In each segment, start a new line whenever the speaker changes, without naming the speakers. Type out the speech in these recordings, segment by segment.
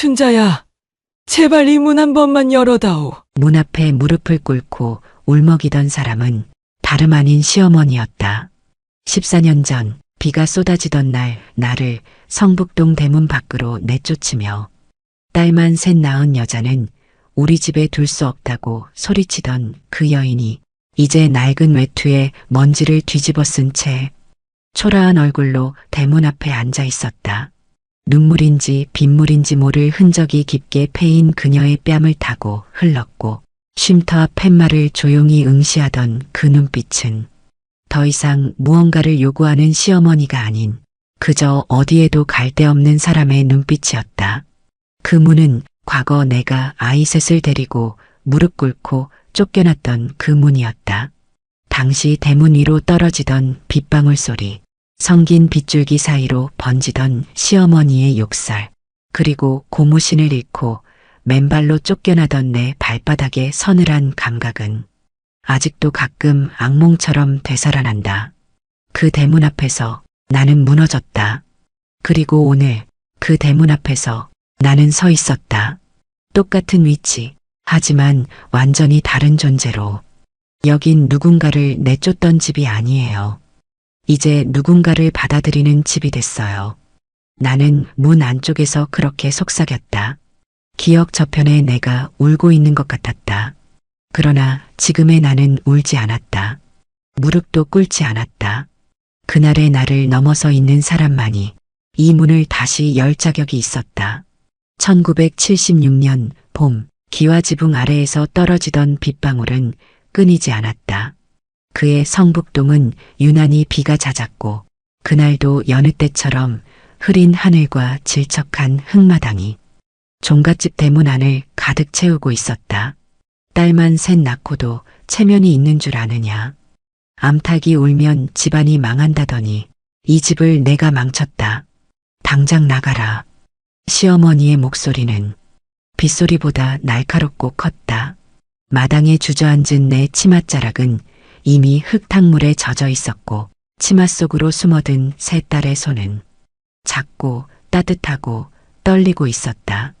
춘자야, 제발 이 문 한 번만 열어다오.
문 앞에 무릎을 꿇고 울먹이던 사람은 다름 아닌 시어머니였다. 14년 전 비가 쏟아지던 날 나를 성북동 대문 밖으로 내쫓으며 딸만 셋 낳은 여자는 우리 집에 둘 수 없다고 소리치던 그 여인이 이제 낡은 외투에 먼지를 뒤집어 쓴 채 초라한 얼굴로 대문 앞에 앉아 있었다. 눈물인지 빗물인지 모를 흔적이 깊게 패인 그녀의 뺨을 타고 흘렀고 쉼터 앞 팻말을 조용히 응시하던 그 눈빛은 더 이상 무언가를 요구하는 시어머니가 아닌 그저 어디에도 갈 데 없는 사람의 눈빛이었다. 그 문은 과거 내가 아이 셋을 데리고 무릎 꿇고 쫓겨났던 그 문이었다. 당시 대문 위로 떨어지던 빗방울 소리, 성긴 빗줄기 사이로 번지던 시어머니의 욕설, 그리고 고무신을 잃고 맨발로 쫓겨나던 내 발바닥의 서늘한 감각은 아직도 가끔 악몽처럼 되살아난다. 그 대문 앞에서 나는 무너졌다. 그리고 오늘 그 대문 앞에서 나는 서 있었다. 똑같은 위치, 하지만 완전히 다른 존재로. 여긴 누군가를 내쫓던 집이 아니에요. 이제 누군가를 받아들이는 집이 됐어요. 나는 문 안쪽에서 그렇게 속삭였다. 기억 저편에 내가 울고 있는 것 같았다. 그러나 지금의 나는 울지 않았다. 무릎도 꿇지 않았다. 그날의 나를 넘어서 있는 사람만이 이 문을 다시 열 자격이 있었다. 1976년 봄, 기와지붕 아래에서 떨어지던 빗방울은 끊이지 않았다. 그의 성북동은 유난히 비가 잦았고 그날도 여느 때처럼 흐린 하늘과 질척한 흙마당이 종갓집 대문 안을 가득 채우고 있었다. 딸만 셋 낳고도 체면이 있는 줄 아느냐. 암탉이 울면 집안이 망한다더니 이 집을 내가 망쳤다. 당장 나가라. 시어머니의 목소리는 빗소리보다 날카롭고 컸다. 마당에 주저앉은 내 치맛자락은 이미 흙탕물에 젖어 있었고 치마 속으로 숨어든 세 딸의 손은 작고 따뜻하고 떨리고 있었다.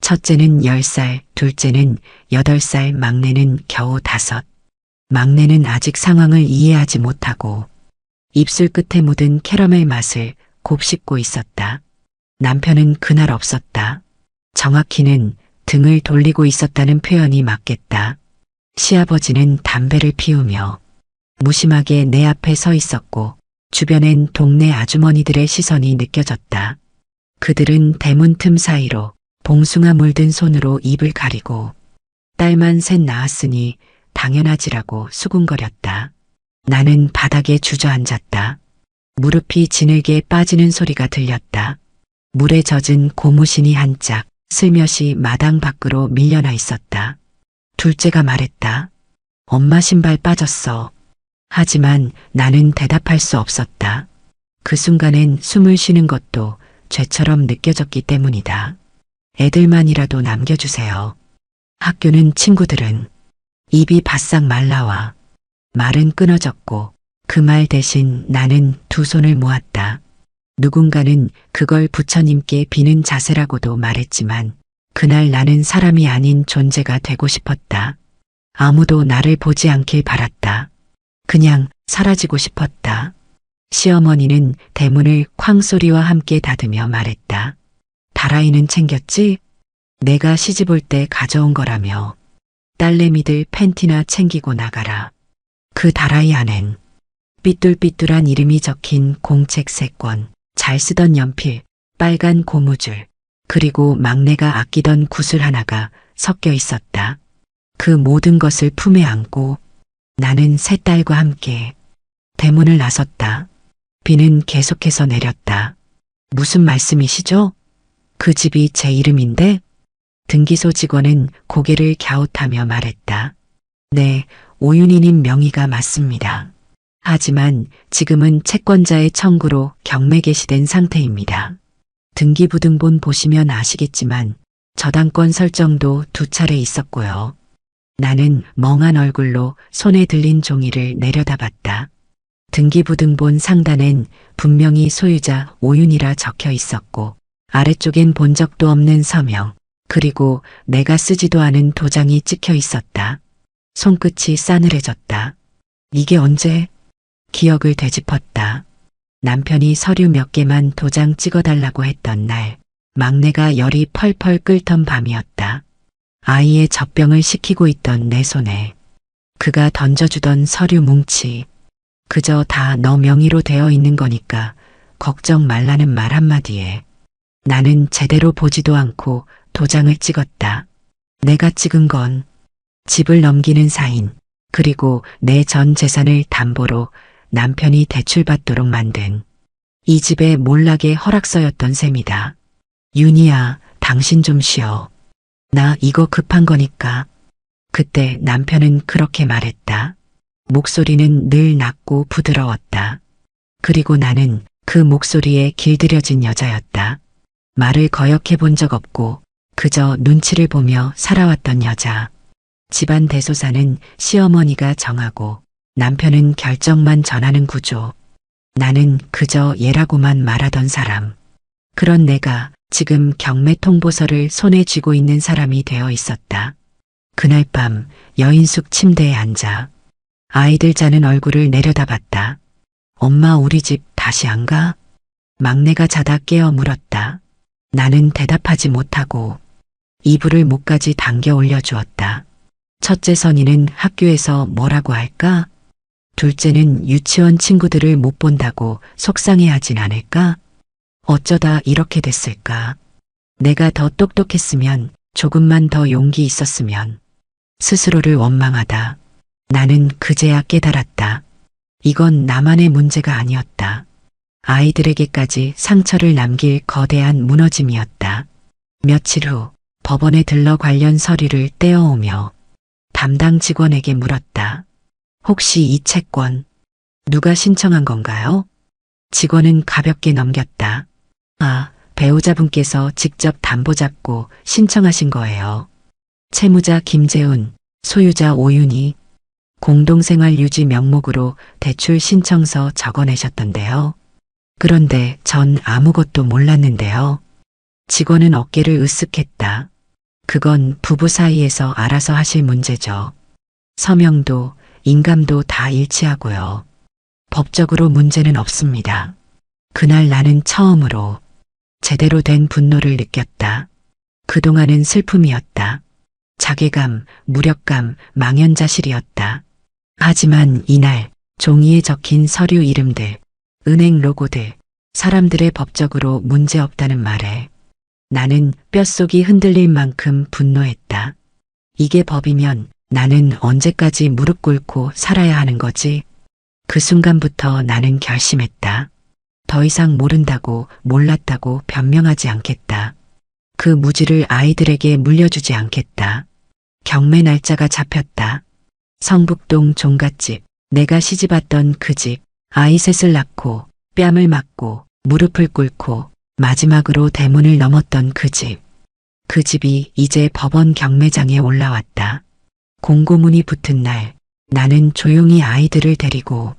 첫째는 10살, 둘째는 8살, 막내는 겨우 5. 막내는 아직 상황을 이해하지 못하고 입술 끝에 묻은 캐러멜 맛을 곱씹고 있었다. 남편은 그날 없었다. 정확히는 등을 돌리고 있었다는 표현이 맞겠다. 시아버지는 담배를 피우며 무심하게 내 앞에 서 있었고 주변엔 동네 아주머니들의 시선이 느껴졌다. 그들은 대문 틈 사이로 봉숭아 물든 손으로 입을 가리고 딸만 셋 낳았으니 당연하지라고 수군거렸다. 나는 바닥에 주저앉았다. 무릎이 지늘게 빠지는 소리가 들렸다. 물에 젖은 고무신이 한 짝 슬며시 마당 밖으로 밀려나 있었다. 둘째가 말했다. 엄마 신발 빠졌어. 하지만 나는 대답할 수 없었다. 그 순간엔 숨을 쉬는 것도 죄처럼 느껴졌기 때문이다. 애들만이라도 남겨주세요. 학교는 친구들은 입이 바싹 말라와 말은 끊어졌고 그 말 대신 나는 두 손을 모았다. 누군가는 그걸 부처님께 비는 자세라고도 말했지만 그날 나는 사람이 아닌 존재가 되고 싶었다. 아무도 나를 보지 않길 바랐다. 그냥 사라지고 싶었다. 시어머니는 대문을 쾅 소리와 함께 닫으며 말했다. 다라이는 챙겼지? 내가 시집 올 때 가져온 거라며. 딸내미들 팬티나 챙기고 나가라. 그 다라이 안엔 삐뚤삐뚤한 이름이 적힌 공책 3권, 잘 쓰던 연필, 빨간 고무줄, 그리고 막내가 아끼던 구슬 하나가 섞여 있었다. 그 모든 것을 품에 안고 나는 세 딸과 함께 대문을 나섰다. 비는 계속해서 내렸다. 무슨 말씀이시죠? 그 집이 제 이름인데? 등기소 직원은 고개를 갸웃하며 말했다. 네, 오윤희님 명의가 맞습니다. 하지만 지금은 채권자의 청구로 경매 개시된 상태입니다. 등기부등본 보시면 아시겠지만 저당권 설정도 2차례 있었고요. 나는 멍한 얼굴로 손에 들린 종이를 내려다봤다. 등기부등본 상단엔 분명히 소유자 오윤이라 적혀 있었고 아래쪽엔 본 적도 없는 서명, 그리고 내가 쓰지도 않은 도장이 찍혀 있었다. 손끝이 싸늘해졌다. 이게 언제? 기억을 되짚었다. 남편이 서류 몇 개만 도장 찍어달라고 했던 날, 막내가 열이 펄펄 끓던 밤이었다. 아이의 젖병을 식히고 있던 내 손에 그가 던져주던 서류 뭉치, 그저 다 너 명의로 되어 있는 거니까 걱정 말라는 말 한마디에 나는 제대로 보지도 않고 도장을 찍었다. 내가 찍은 건 집을 넘기는 사인, 그리고 내 전 재산을 담보로 남편이 대출받도록 만든 이 집의 몰락의 허락서였던 셈이다. 윤희야, 당신 좀 쉬어. 나 이거 급한 거니까. 그때 남편은 그렇게 말했다. 목소리는 늘 낮고 부드러웠다. 그리고 나는 그 목소리에 길들여진 여자였다. 말을 거역해 본 적 없고 그저 눈치를 보며 살아왔던 여자. 집안 대소사는 시어머니가 정하고 남편은 결정만 전하는 구조. 나는 그저 얘라고만 말하던 사람. 그런 내가 지금 경매 통보서를 손에 쥐고 있는 사람이 되어 있었다. 그날 밤 여인숙 침대에 앉아 아이들 자는 얼굴을 내려다봤다. 엄마, 우리 집 다시 안 가? 막내가 자다 깨어 물었다. 나는 대답하지 못하고 이불을 목까지 당겨 올려주었다. 첫째 선이는 학교에서 뭐라고 할까? 둘째는 유치원 친구들을 못 본다고 속상해하진 않을까? 어쩌다 이렇게 됐을까? 내가 더 똑똑했으면, 조금만 더 용기 있었으면. 스스로를 원망하다. 나는 그제야 깨달았다. 이건 나만의 문제가 아니었다. 아이들에게까지 상처를 남길 거대한 무너짐이었다. 며칠 후 법원에 들러 관련 서류를 떼어오며 담당 직원에게 물었다. 혹시 이 채권 누가 신청한 건가요? 직원은 가볍게 넘겼다. 아, 배우자분께서 직접 담보 잡고 신청하신 거예요. 채무자 김재훈, 소유자 오윤희, 공동생활 유지 명목으로 대출 신청서 적어내셨던데요. 그런데 전 아무것도 몰랐는데요. 직원은 어깨를 으쓱했다. 그건 부부 사이에서 알아서 하실 문제죠. 서명도 인감도 다 일치하고요. 법적으로 문제는 없습니다. 그날 나는 처음으로 제대로 된 분노를 느꼈다. 그동안은 슬픔이었다. 자괴감, 무력감, 망연자실이었다. 하지만 이날 종이에 적힌 서류 이름들, 은행 로고들, 사람들의 법적으로 문제 없다는 말에 나는 뼛속이 흔들릴 만큼 분노했다. 이게 법이면 나는 언제까지 무릎 꿇고 살아야 하는 거지? 그 순간부터 나는 결심했다. 더 이상 모른다고, 몰랐다고 변명하지 않겠다. 그 무지를 아이들에게 물려주지 않겠다. 경매 날짜가 잡혔다. 성북동 종갓집, 내가 시집왔던 그 집, 아이 셋을 낳고 뺨을 맞고 무릎을 꿇고 마지막으로 대문을 넘었던 그 집. 그 집이 이제 법원 경매장에 올라왔다. 공고문이 붙은 날 나는 조용히 아이들을 데리고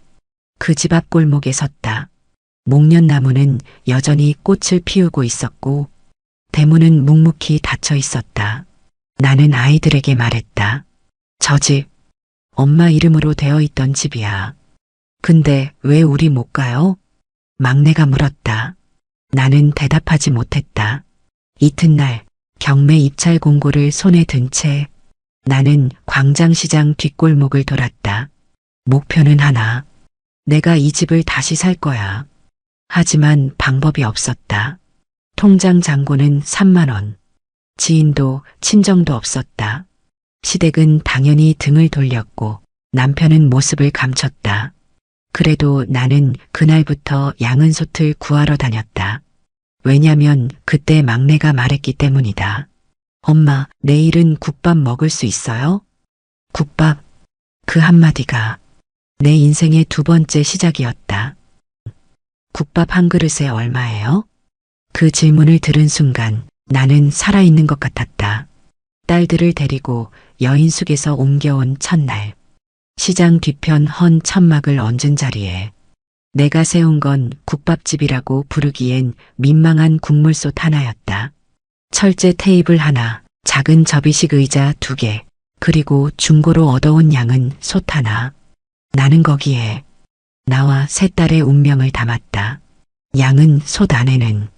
그 집 앞 골목에 섰다. 목련나무는 여전히 꽃을 피우고 있었고 대문은 묵묵히 닫혀 있었다. 나는 아이들에게 말했다. 저 집, 엄마 이름으로 되어 있던 집이야. 근데 왜 우리 못 가요? 막내가 물었다. 나는 대답하지 못했다. 이튿날 경매 입찰 공고를 손에 든 채 나는 광장시장 뒷골목을 돌았다. 목표는 하나. 내가 이 집을 다시 살 거야. 하지만 방법이 없었다. 통장 잔고는 3만 원. 지인도 친정도 없었다. 시댁은 당연히 등을 돌렸고 남편은 모습을 감췄다. 그래도 나는 그날부터 양은솥을 구하러 다녔다. 왜냐면 그때 막내가 말했기 때문이다. 엄마, 내일은 국밥 먹을 수 있어요? 국밥? 그 한마디가 내 인생의 두 번째 시작이었다. 국밥 한 그릇에 얼마예요? 그 질문을 들은 순간 나는 살아있는 것 같았다. 딸들을 데리고 여인숙에서 옮겨온 첫날. 시장 뒤편 헌 천막을 얹은 자리에 내가 세운 건 국밥집이라고 부르기엔 민망한 국물솥 하나였다. 철제 테이블 하나, 작은 접이식 의자 2개, 그리고 중고로 얻어온 양은 솥 하나. 나는 거기에 나와 세 딸의 운명을 담았다. 양은 솥 안에는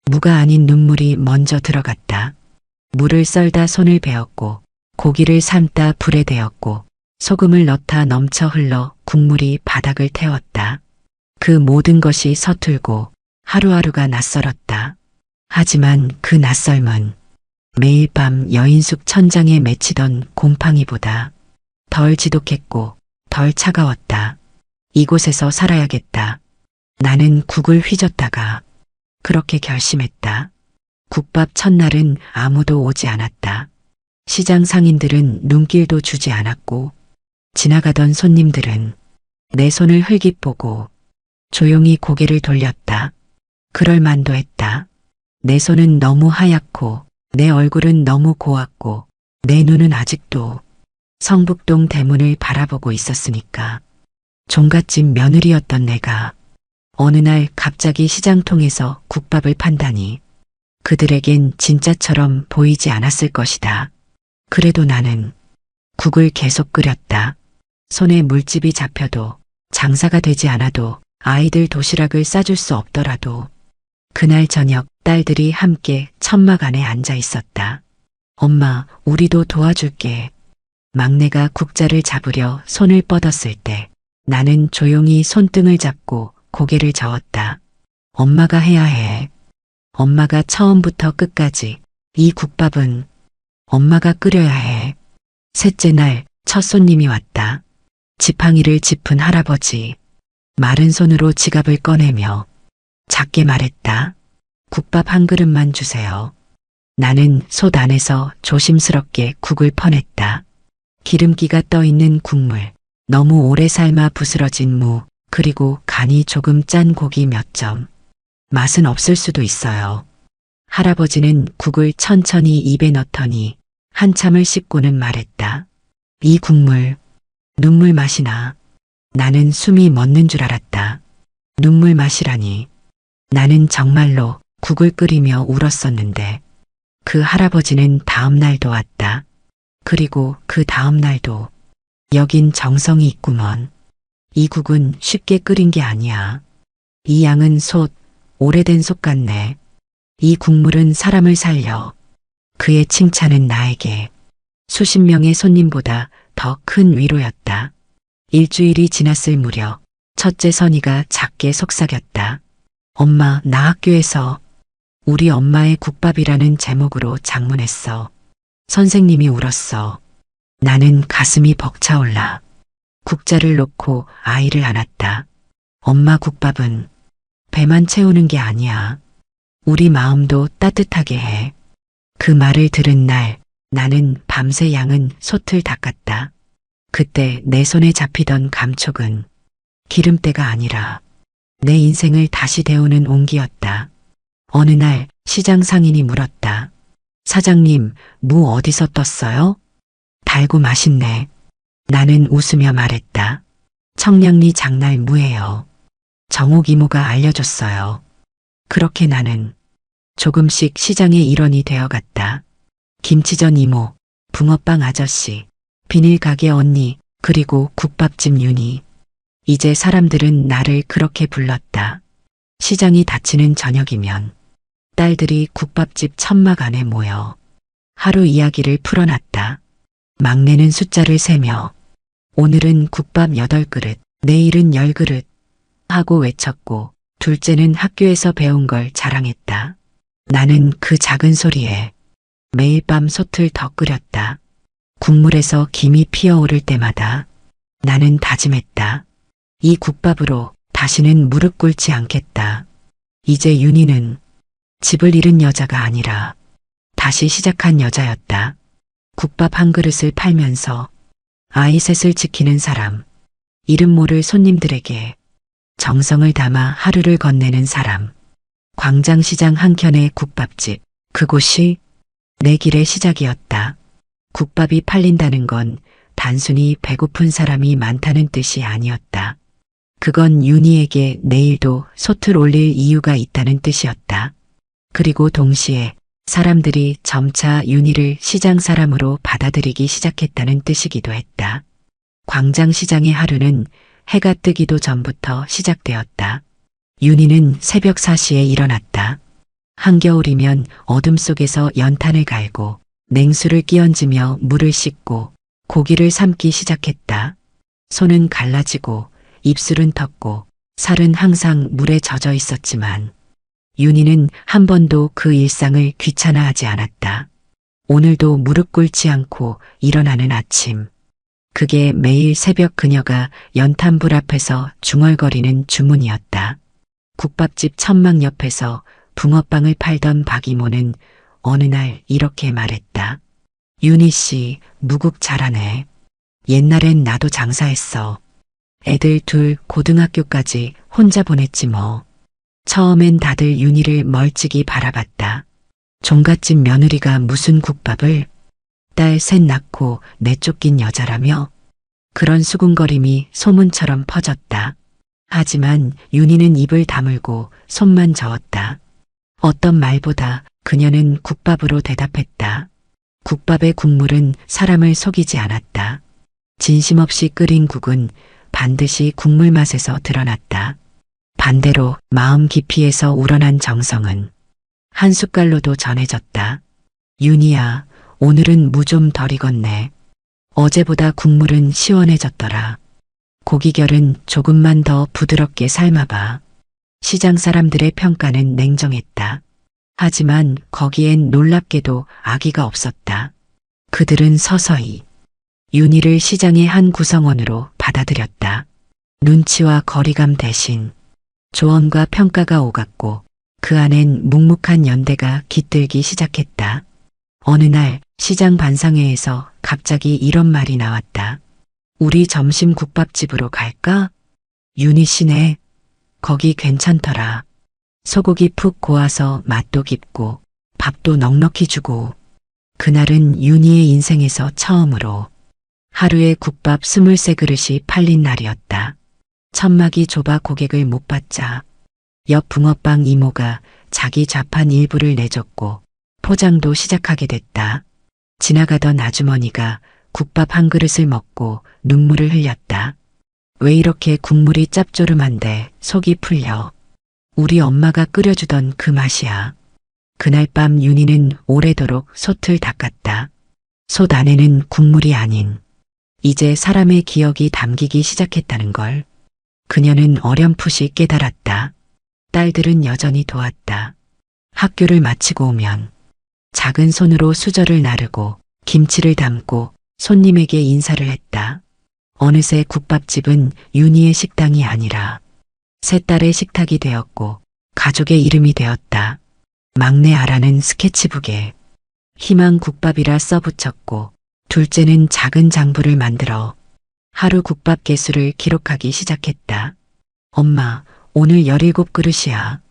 무가 아닌 눈물이 먼저 들어갔다. 물을 썰다 손을 베었고 고기를 삶다 불에 대었고 소금을 넣다 넘쳐 흘러 국물이 바닥을 태웠다. 그 모든 것이 서툴고 하루하루가 낯설었다. 하지만 그 낯설은 매일 밤 여인숙 천장에 맺히던 곰팡이보다 덜 지독했고 덜 차가웠다. 이곳에서 살아야겠다. 나는 국을 휘젓다가 그렇게 결심했다. 국밥 첫날은 아무도 오지 않았다. 시장 상인들은 눈길도 주지 않았고 지나가던 손님들은 내 손을 흘깃보고 조용히 고개를 돌렸다. 그럴 만도 했다. 내 손은 너무 하얗고 내 얼굴은 너무 고왔고 내 눈은 아직도 성북동 대문을 바라보고 있었으니까. 종갓집 며느리였던 내가 어느 날 갑자기 시장통에서 국밥을 판다니 그들에겐 진짜처럼 보이지 않았을 것이다. 그래도 나는 국을 계속 끓였다. 손에 물집이 잡혀도 장사가 되지 않아도 아이들 도시락을 싸줄 수 없더라도 그날 저녁 딸들이 함께 천막 안에 앉아 있었다. 엄마, 우리도 도와줄게. 막내가 국자를 잡으려 손을 뻗었을 때 나는 조용히 손등을 잡고 고개를 저었다. 엄마가 해야 해. 엄마가 처음부터 끝까지 이 국밥은 엄마가 끓여야 해. 셋째 날 첫 손님이 왔다. 지팡이를 짚은 할아버지. 마른 손으로 지갑을 꺼내며 작게 말했다. 국밥 한 그릇만 주세요. 나는 솥 안에서 조심스럽게 국을 퍼냈다. 기름기가 떠있는 국물, 너무 오래 삶아 부스러진 무, 그리고 간이 조금 짠 고기 몇 점. 맛은 없을 수도 있어요. 할아버지는 국을 천천히 입에 넣더니 한참을 씹고는 말했다. 이 국물, 눈물 맛이 나. 나는 숨이 멎는 줄 알았다. 눈물 맛이라니. 나는 정말로 국을 끓이며 울었었는데 그 할아버지는 다음 날도 왔다. 그리고 그 다음 날도. 여긴 정성이 있구먼. 이 국은 쉽게 끓인 게 아니야. 이 양은 솥, 오래된 솥 같네. 이 국물은 사람을 살려. 그의 칭찬은 나에게 수십 명의 손님보다 더 큰 위로였다. 일주일이 지났을 무렵 첫째 선이가 작게 속삭였다. 엄마, 나 학교에서 우리 엄마의 국밥이라는 제목으로 장문했어. 선생님이 울었어. 나는 가슴이 벅차올라. 국자를 놓고 아이를 안았다. 엄마, 국밥은 배만 채우는 게 아니야. 우리 마음도 따뜻하게 해. 그 말을 들은 날 나는 밤새 양은 솥을 닦았다. 그때 내 손에 잡히던 감촉은 기름때가 아니라 내 인생을 다시 데우는 온기였다. 어느 날 시장 상인이 물었다. 사장님, 무 어디서 떴어요? 달고 맛있네. 나는 웃으며 말했다. 청량리 장날 무예요. 정옥 이모가 알려줬어요. 그렇게 나는 조금씩 시장의 일원이 되어갔다. 김치전 이모, 붕어빵 아저씨, 비닐가게 언니, 그리고 국밥집 윤희. 이제 사람들은 나를 그렇게 불렀다. 시장이 닫히는 저녁이면 딸들이 국밥집 천막 안에 모여 하루 이야기를 풀어놨다. 막내는 숫자를 세며 오늘은 국밥 8그릇, 내일은 10그릇 하고 외쳤고 둘째는 학교에서 배운 걸 자랑했다. 나는 그 작은 소리에 매일 밤 솥을 더 끓였다. 국물에서 김이 피어오를 때마다 나는 다짐했다. 이 국밥으로 다시는 무릎 꿇지 않겠다. 이제 윤희는 집을 잃은 여자가 아니라 다시 시작한 여자였다. 국밥 한 그릇을 팔면서 아이 셋을 지키는 사람, 이름 모를 손님들에게 정성을 담아 하루를 건네는 사람, 광장시장 한켠의 국밥집, 그곳이 내 길의 시작이었다. 국밥이 팔린다는 건 단순히 배고픈 사람이 많다는 뜻이 아니었다. 그건 윤희에게 내일도 솥을 올릴 이유가 있다는 뜻이었다. 그리고 동시에 사람들이 점차 윤희를 시장 사람으로 받아들이기 시작했다는 뜻이기도 했다. 광장시장의 하루는 해가 뜨기도 전부터 시작되었다. 윤희는 새벽 4시에 일어났다. 한겨울이면 어둠 속에서 연탄을 갈고 냉수를 끼얹으며 물을 씻고 고기를 삶기 시작했다. 손은 갈라지고 입술은 텄고 살은 항상 물에 젖어 있었지만 윤희는 한 번도 그 일상을 귀찮아하지 않았다. 오늘도 무릎 꿇지 않고 일어나는 아침. 그게 매일 새벽 그녀가 연탄불 앞에서 중얼거리는 주문이었다. 국밥집 천막 옆에서 붕어빵을 팔던 박 이모는 어느 날 이렇게 말했다. 윤희 씨, 무국 잘하네. 옛날엔 나도 장사했어. 애들 둘 고등학교까지 혼자 보냈지 뭐. 처음엔 다들 윤희를 멀찍이 바라봤다. 종갓집 며느리가 무슨 국밥을, 딸 셋 낳고 내쫓긴 여자라며. 그런 수군거림이 소문처럼 퍼졌다. 하지만 윤희는 입을 다물고 손만 저었다. 어떤 말보다 그녀는 국밥으로 대답했다. 국밥의 국물은 사람을 속이지 않았다. 진심 없이 끓인 국은 반드시 국물 맛에서 드러났다. 반대로 마음 깊이에서 우러난 정성은 한 숟갈로도 전해졌다. 윤희야, 오늘은 무 좀 덜 익었네. 어제보다 국물은 시원해졌더라. 고기결은 조금만 더 부드럽게 삶아봐. 시장 사람들의 평가는 냉정했다. 하지만 거기엔 놀랍게도 악의가 없었다. 그들은 서서히 윤희를 시장의 한 구성원으로 받아들였다. 눈치와 거리감 대신 조언과 평가가 오갔고 그 안엔 묵묵한 연대가 깃들기 시작했다. 어느 날 시장 반상회에서 갑자기 이런 말이 나왔다. 우리 점심 국밥집으로 갈까? 윤희 씨네. 거기 괜찮더라. 소고기 푹 고와서 맛도 깊고 밥도 넉넉히 주고. 그날은 윤희의 인생에서 처음으로 하루에 국밥 23그릇이 팔린 날이었다. 천막이 좁아 고객을 못 받자 옆 붕어빵 이모가 자기 좌판 일부를 내줬고 포장도 시작하게 됐다. 지나가던 아주머니가 국밥 한 그릇을 먹고 눈물을 흘렸다. 왜 이렇게 국물이 짭조름한데 속이 풀려. 우리 엄마가 끓여주던 그 맛이야. 그날 밤 윤희는 오래도록 솥을 닦았다. 솥 안에는 국물이 아닌 이제 사람의 기억이 담기기 시작했다는 걸. 그녀는 어렴풋이 깨달았다. 딸들은 여전히 도왔다. 학교를 마치고 오면 작은 손으로 수저를 나르고 김치를 담고 손님에게 인사를 했다. 어느새 국밥집은 윤희의 식당이 아니라 세 딸의 식탁이 되었고 가족의 이름이 되었다. 막내 아라는 스케치북에 희망 국밥이라 써붙였고 둘째는 작은 장부를 만들어 하루 국밥 개수를 기록하기 시작했다. 엄마, 오늘 17그릇이야.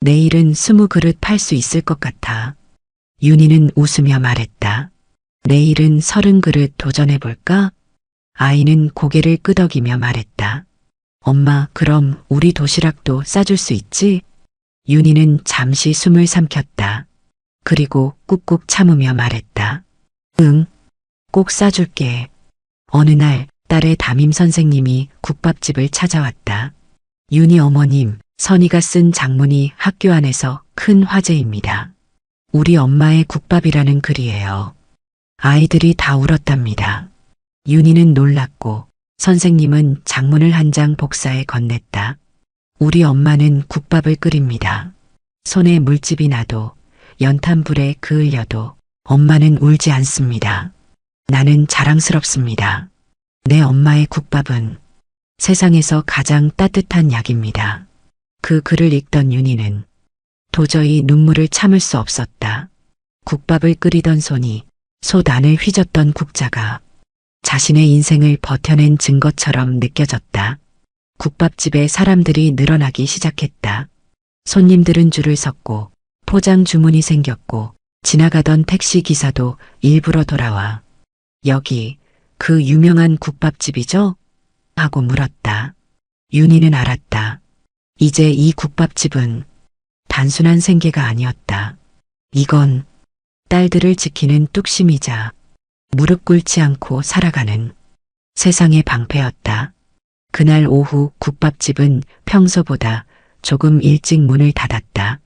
내일은 20그릇 팔 수 있을 것 같아. 윤희는 웃으며 말했다. 내일은 30그릇 도전해볼까? 아이는 고개를 끄덕이며 말했다. 엄마, 그럼 우리 도시락도 싸줄 수 있지? 윤희는 잠시 숨을 삼켰다. 그리고 꾹꾹 참으며 말했다. 응, 꼭 싸줄게. 어느 날 딸의 담임 선생님이 국밥집을 찾아왔다. 윤희 어머님, 선희가 쓴 장문이 학교 안에서 큰 화제입니다. 우리 엄마의 국밥이라는 글이에요. 아이들이 다 울었답니다. 윤희는 놀랐고 선생님은 장문을 한 장 복사해 건넸다. 우리 엄마는 국밥을 끓입니다. 손에 물집이 나도 연탄불에 그을려도 엄마는 울지 않습니다. 나는 자랑스럽습니다. 내 엄마의 국밥은 세상에서 가장 따뜻한 약입니다. 그 글을 읽던 윤희는 도저히 눈물을 참을 수 없었다. 국밥을 끓이던 손이 솥 안을 휘젓던 국자가 자신의 인생을 버텨낸 증거처럼 느껴졌다. 국밥집에 사람들이 늘어나기 시작했다. 손님들은 줄을 섰고 포장 주문이 생겼고 지나가던 택시 기사도 일부러 돌아와 여기 그 유명한 국밥집이죠? 하고 물었다. 윤희는 알았다. 이제 이 국밥집은 단순한 생계가 아니었다. 이건 딸들을 지키는 뚝심이자 무릎 꿇지 않고 살아가는 세상의 방패였다. 그날 오후 국밥집은 평소보다 조금 일찍 문을 닫았다.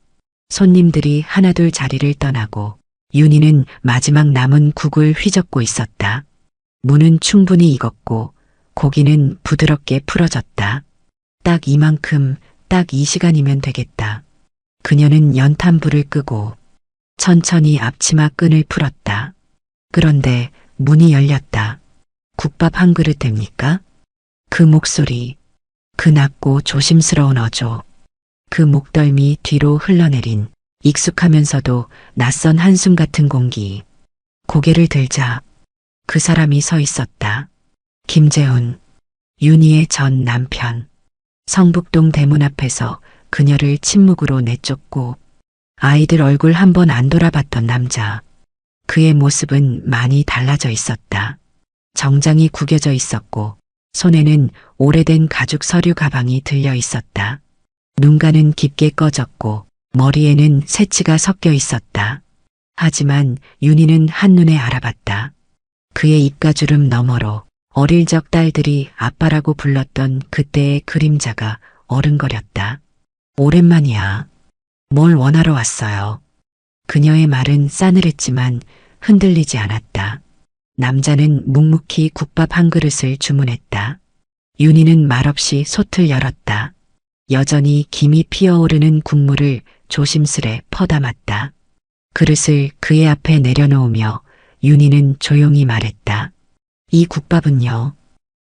손님들이 하나둘 자리를 떠나고 윤희는 마지막 남은 국을 휘젓고 있었다. 무는 충분히 익었고 고기는 부드럽게 풀어졌다. 딱 이만큼, 딱 이 시간이면 되겠다. 그녀는 연탄불을 끄고 천천히 앞치마 끈을 풀었다. 그런데 문이 열렸다. 국밥 한 그릇 됩니까? 그 목소리, 그 낮고 조심스러운 어조, 그 목덜미 뒤로 흘러내린 익숙하면서도 낯선 한숨 같은 공기. 고개를 들자 그 사람이 서 있었다. 김재훈, 윤희의 전 남편. 성북동 대문 앞에서 그녀를 침묵으로 내쫓고 아이들 얼굴 한 번 안 돌아봤던 남자. 그의 모습은 많이 달라져 있었다. 정장이 구겨져 있었고 손에는 오래된 가죽 서류 가방이 들려 있었다. 눈가는 깊게 꺼졌고 머리에는 새치가 섞여 있었다. 하지만 윤희는 한눈에 알아봤다. 그의 입가주름 너머로 어릴 적 딸들이 아빠라고 불렀던 그때의 그림자가 어른거렸다. 오랜만이야. 뭘 원하러 왔어요? 그녀의 말은 싸늘했지만 흔들리지 않았다. 남자는 묵묵히 국밥 한 그릇을 주문했다. 윤희는 말없이 솥을 열었다. 여전히 김이 피어오르는 국물을 조심스레 퍼담았다. 그릇을 그의 앞에 내려놓으며 윤희는 조용히 말했다. 이 국밥은요.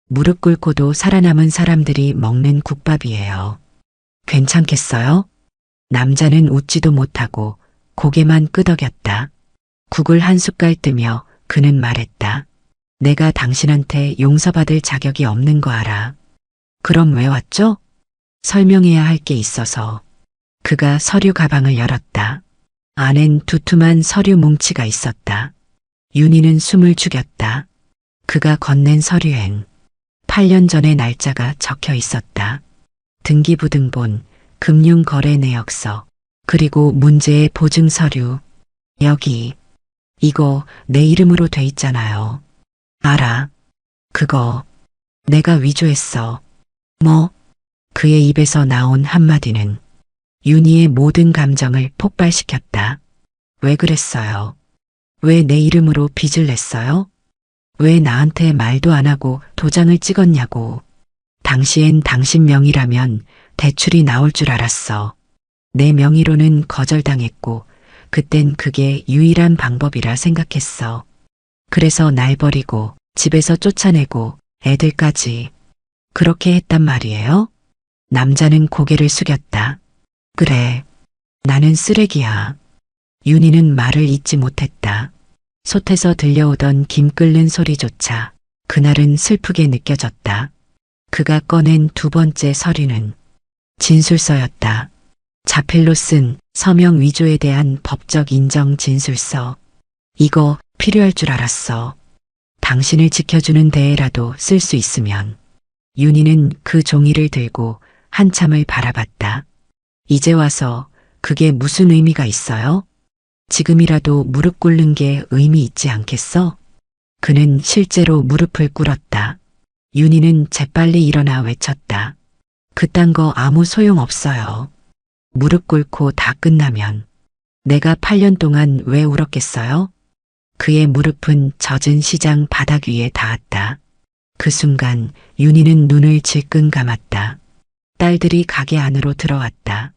무릎 꿇고도 살아남은 사람들이 먹는 국밥이에요. 괜찮겠어요? 남자는 웃지도 못하고 고개만 끄덕였다. 국을 한 숟갈 뜨며 그는 말했다. 내가 당신한테 용서받을 자격이 없는 거 알아. 그럼 왜 왔죠? 설명해야 할 게 있어서. 그가 서류 가방을 열었다. 안엔 두툼한 서류 뭉치가 있었다. 윤희는 숨을 죽였다. 그가 건넨 서류엔 8년 전의 날짜가 적혀 있었다. 등기부등본, 금융거래 내역서, 그리고 문제의 보증 서류. 여기, 이거 내 이름으로 돼 있잖아요. 알아. 그거 내가 위조했어. 뭐? 그의 입에서 나온 한마디는 윤희의 모든 감정을 폭발시켰다. 왜 그랬어요? 왜 내 이름으로 빚을 냈어요? 왜 나한테 말도 안 하고 도장을 찍었냐고. 당시엔 당신 명의라면 대출이 나올 줄 알았어. 내 명의로는 거절당했고 그땐 그게 유일한 방법이라 생각했어. 그래서 날 버리고 집에서 쫓아내고 애들까지 그렇게 했단 말이에요? 남자는 고개를 숙였다. 그래, 나는 쓰레기야. 윤희는 말을 잇지 못했다. 솥에서 들려오던 김 끓는 소리조차 그날은 슬프게 느껴졌다. 그가 꺼낸 두 번째 서류는 진술서였다. 자필로 쓴 서명 위조에 대한 법적 인정 진술서. 이거 필요할 줄 알았어. 당신을 지켜주는 데에라도 쓸 수 있으면. 윤희는 그 종이를 들고 한참을 바라봤다. 이제 와서 그게 무슨 의미가 있어요? 지금이라도 무릎 꿇는 게 의미 있지 않겠어? 그는 실제로 무릎을 꿇었다. 윤희는 재빨리 일어나 외쳤다. 그딴 거 아무 소용 없어요. 무릎 꿇고 다 끝나면 내가 8년 동안 왜 울었겠어요? 그의 무릎은 젖은 시장 바닥 위에 닿았다. 그 순간 윤희는 눈을 질끈 감았다. 딸들이 가게 안으로 들어왔다.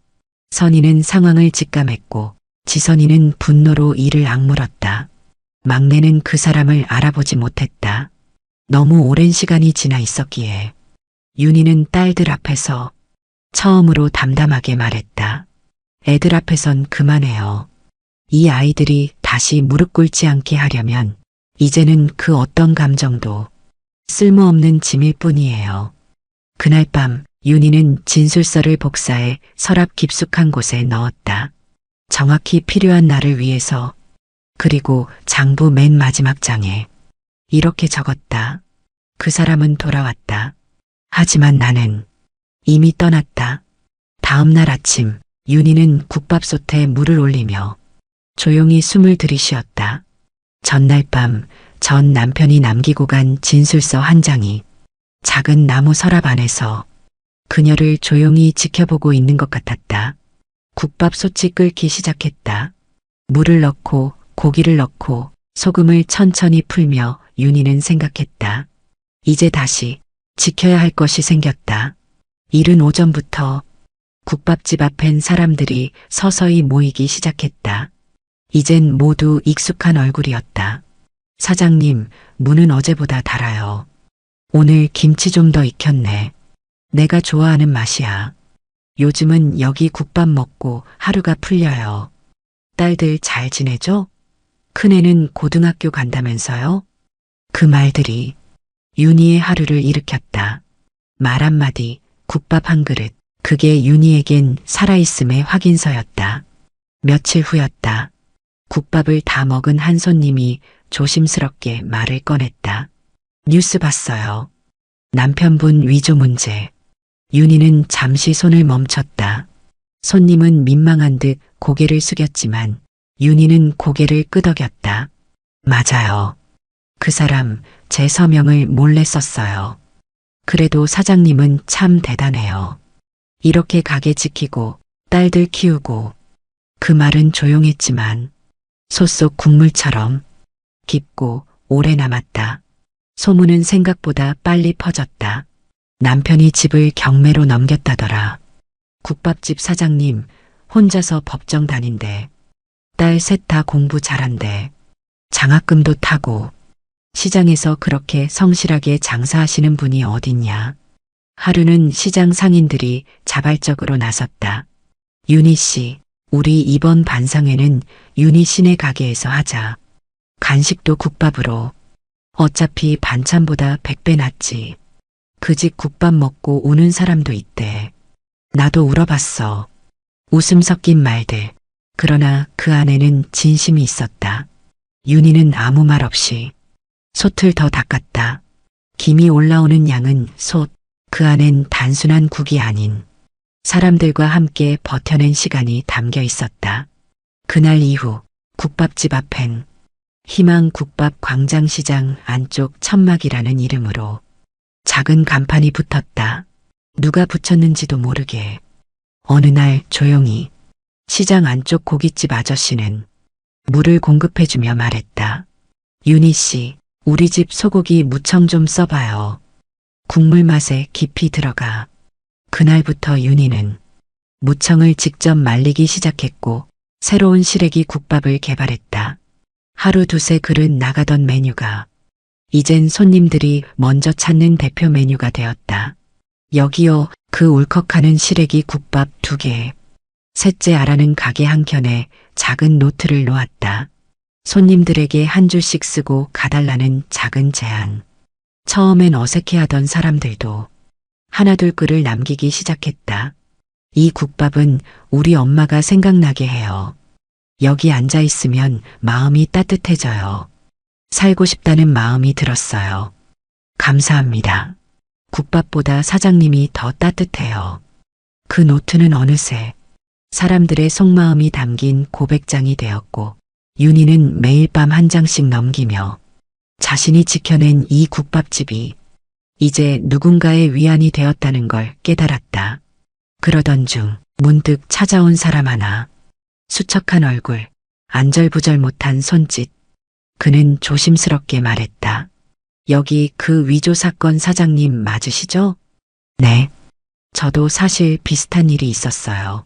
선희는 상황을 직감했고 지선이는 분노로 이를 악물었다. 막내는 그 사람을 알아보지 못했다. 너무 오랜 시간이 지나 있었기에. 윤희는 딸들 앞에서 처음으로 담담하게 말했다. 애들 앞에선 그만해요. 이 아이들이 다시 무릎 꿇지 않게 하려면 이제는 그 어떤 감정도 쓸모없는 짐일 뿐이에요. 그날 밤 윤희는 진술서를 복사해 서랍 깊숙한 곳에 넣었다. 정확히 필요한 날을 위해서. 그리고 장부 맨 마지막 장에 이렇게 적었다. 그 사람은 돌아왔다. 하지만 나는 이미 떠났다. 다음 날 아침 윤희는 국밥솥에 물을 올리며 조용히 숨을 들이쉬었다. 전날 밤 전 남편이 남기고 간 진술서 한 장이 작은 나무 서랍 안에서 그녀를 조용히 지켜보고 있는 것 같았다. 국밥솥이 끓기 시작했다. 물을 넣고 고기를 넣고 소금을 천천히 풀며 윤희는 생각했다. 이제 다시 지켜야 할 것이 생겼다. 이른 오전부터 국밥집 앞엔 사람들이 서서히 모이기 시작했다. 이젠 모두 익숙한 얼굴이었다. 사장님, 무는 어제보다 달아요. 오늘 김치 좀 더 익혔네. 내가 좋아하는 맛이야. 요즘은 여기 국밥 먹고 하루가 풀려요. 딸들 잘 지내죠? 큰애는 고등학교 간다면서요? 그 말들이 윤희의 하루를 일으켰다. 말 한마디, 국밥 한 그릇, 그게 윤희에겐 살아있음의 확인서였다. 며칠 후였다. 국밥을 다 먹은 한 손님이 조심스럽게 말을 꺼냈다. 뉴스 봤어요. 남편분 위조 문제. 윤희는 잠시 손을 멈췄다. 손님은 민망한 듯 고개를 숙였지만 윤희는 고개를 끄덕였다. 맞아요. 그 사람 제 서명을 몰래 썼어요. 그래도 사장님은 참 대단해요. 이렇게 가게 지키고 딸들 키우고. 그 말은 조용했지만 솥속 국물처럼 깊고 오래 남았다. 소문은 생각보다 빨리 퍼졌다. 남편이 집을 경매로 넘겼다더라. 국밥집 사장님 혼자서 법정 다닌대. 딸 셋 다 공부 잘한대. 장학금도 타고. 시장에서 그렇게 성실하게 장사하시는 분이 어딨냐. 하루는 시장 상인들이 자발적으로 나섰다. 윤희 씨, 우리 이번 반상회는 윤희 씨네 가게에서 하자. 간식도 국밥으로. 어차피 반찬보다 100배 낫지. 그 집 국밥 먹고 우는 사람도 있대. 나도 울어봤어. 웃음 섞인 말들. 그러나 그 안에는 진심이 있었다. 윤희는 아무 말 없이 솥을 더 닦았다. 김이 올라오는 양은 솥, 그 안엔 단순한 국이 아닌 사람들과 함께 버텨낸 시간이 담겨 있었다. 그날 이후 국밥집 앞엔 희망 국밥 광장시장 안쪽 천막이라는 이름으로 작은 간판이 붙었다. 누가 붙였는지도 모르게. 어느 날 조용히 시장 안쪽 고깃집 아저씨는 물을 공급해주며 말했다. 윤희 씨, 우리 집 소고기 무청 좀 써봐요. 국물 맛에 깊이 들어가. 그날부터 윤희는 무청을 직접 말리기 시작했고 새로운 시래기 국밥을 개발했다. 하루 두세 그릇 나가던 메뉴가 이젠 손님들이 먼저 찾는 대표 메뉴가 되었다. 여기요, 그 울컥하는 시래기 국밥 2개. 셋째 아라는 가게 한켠에 작은 노트를 놓았다. 손님들에게 한 줄씩 쓰고 가달라는 작은 제안. 처음엔 어색해하던 사람들도 하나둘 글을 남기기 시작했다. 이 국밥은 우리 엄마가 생각나게 해요. 여기 앉아 있으면 마음이 따뜻해져요. 살고 싶다는 마음이 들었어요. 감사합니다. 국밥보다 사장님이 더 따뜻해요. 그 노트는 어느새 사람들의 속마음이 담긴 고백장이 되었고 윤희는 매일 밤 한 장씩 넘기며 자신이 지켜낸 이 국밥집이 이제 누군가의 위안이 되었다는 걸 깨달았다. 그러던 중 문득 찾아온 사람 하나. 수척한 얼굴, 안절부절 못한 손짓. 그는 조심스럽게 말했다. 여기 그 위조 사건 사장님 맞으시죠? 네. 저도 사실 비슷한 일이 있었어요.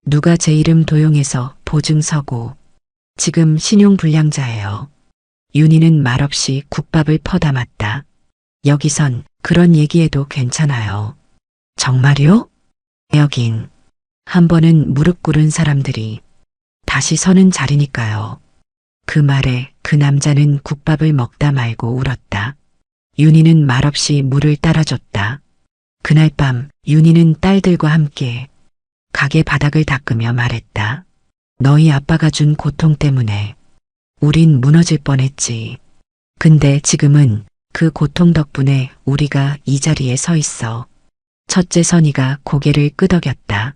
누가 제 이름 도용해서 보증 서고 지금 신용불량자예요. 윤희는 말없이 국밥을 퍼담았다. 여기선 그런 얘기해도 괜찮아요. 정말요? 여긴 한 번은 무릎 꿇은 사람들이 다시 서는 자리니까요. 그 말에 그 남자는 국밥을 먹다 말고 울었다. 윤희는 말없이 물을 따라줬다. 그날 밤 윤희는 딸들과 함께 가게 바닥을 닦으며 말했다. 너희 아빠가 준 고통 때문에 우린 무너질 뻔했지. 근데 지금은 그 고통 덕분에 우리가 이 자리에 서 있어. 첫째 선이가 고개를 끄덕였다.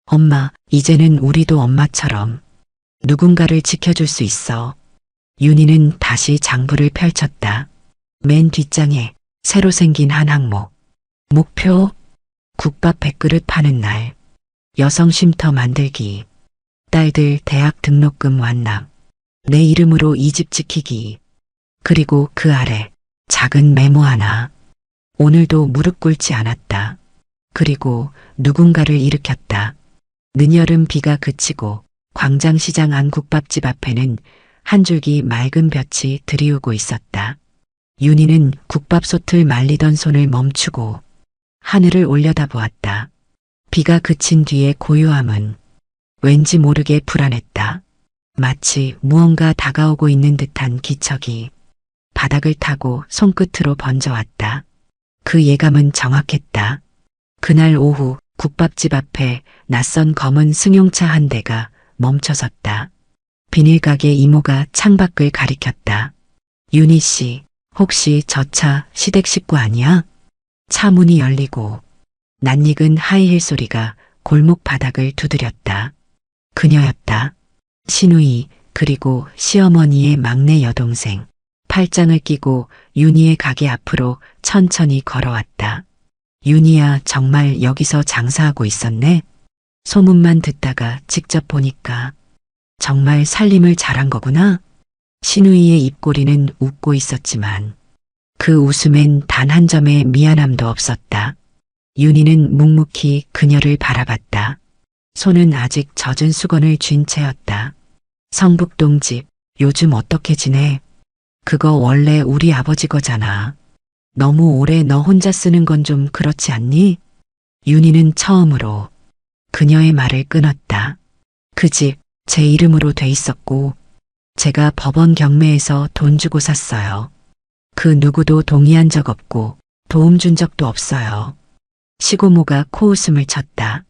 엄마, 이제는 우리도 엄마처럼 누군가를 지켜줄 수 있어. 윤희는 다시 장부를 펼쳤다. 맨 뒷장에 새로 생긴 한 항목. 목표, 국밥 100그릇 파는 날. 여성 쉼터 만들기. 딸들 대학 등록금 완납. 내 이름으로 이 집 지키기. 그리고 그 아래 작은 메모 하나. 오늘도 무릎 꿇지 않았다. 그리고 누군가를 일으켰다. 늦여름 비가 그치고 광장시장 안 국밥집 앞에는 한 줄기 맑은 볕이 들이우고 있었다. 윤희는 국밥솥을 말리던 손을 멈추고 하늘을 올려다보았다. 비가 그친 뒤의 고요함은 왠지 모르게 불안했다. 마치 무언가 다가오고 있는 듯한 기척이 바닥을 타고 손끝으로 번져왔다. 그 예감은 정확했다. 그날 오후 국밥집 앞에 낯선 검은 승용차 한 대가 멈춰섰다. 비닐가게 이모가 창밖을 가리켰다. 윤희 씨, 혹시 저 차 시댁 식구 아니야? 차 문이 열리고 낯익은 하이힐 소리가 골목 바닥을 두드렸다. 그녀였다. 신우이, 그리고 시어머니의 막내 여동생. 팔짱을 끼고 윤희의 가게 앞으로 천천히 걸어왔다. 윤희야, 정말 여기서 장사하고 있었네? 소문만 듣다가 직접 보니까 정말 살림을 잘한 거구나. 신우이의 입꼬리는 웃고 있었지만 그 웃음엔 단 한 점의 미안함도 없었다. 윤희는 묵묵히 그녀를 바라봤다. 손은 아직 젖은 수건을 쥔 채였다. 성북동 집, 요즘 어떻게 지내? 그거 원래 우리 아버지 거잖아. 너무 오래 너 혼자 쓰는 건 좀 그렇지 않니? 윤희는 처음으로 그녀의 말을 끊었다. 그 집, 제 이름으로 돼 있었고, 제가 법원 경매에서 돈 주고 샀어요. 그 누구도 동의한 적 없고, 도움 준 적도 없어요. 시고모가 코웃음을 쳤다.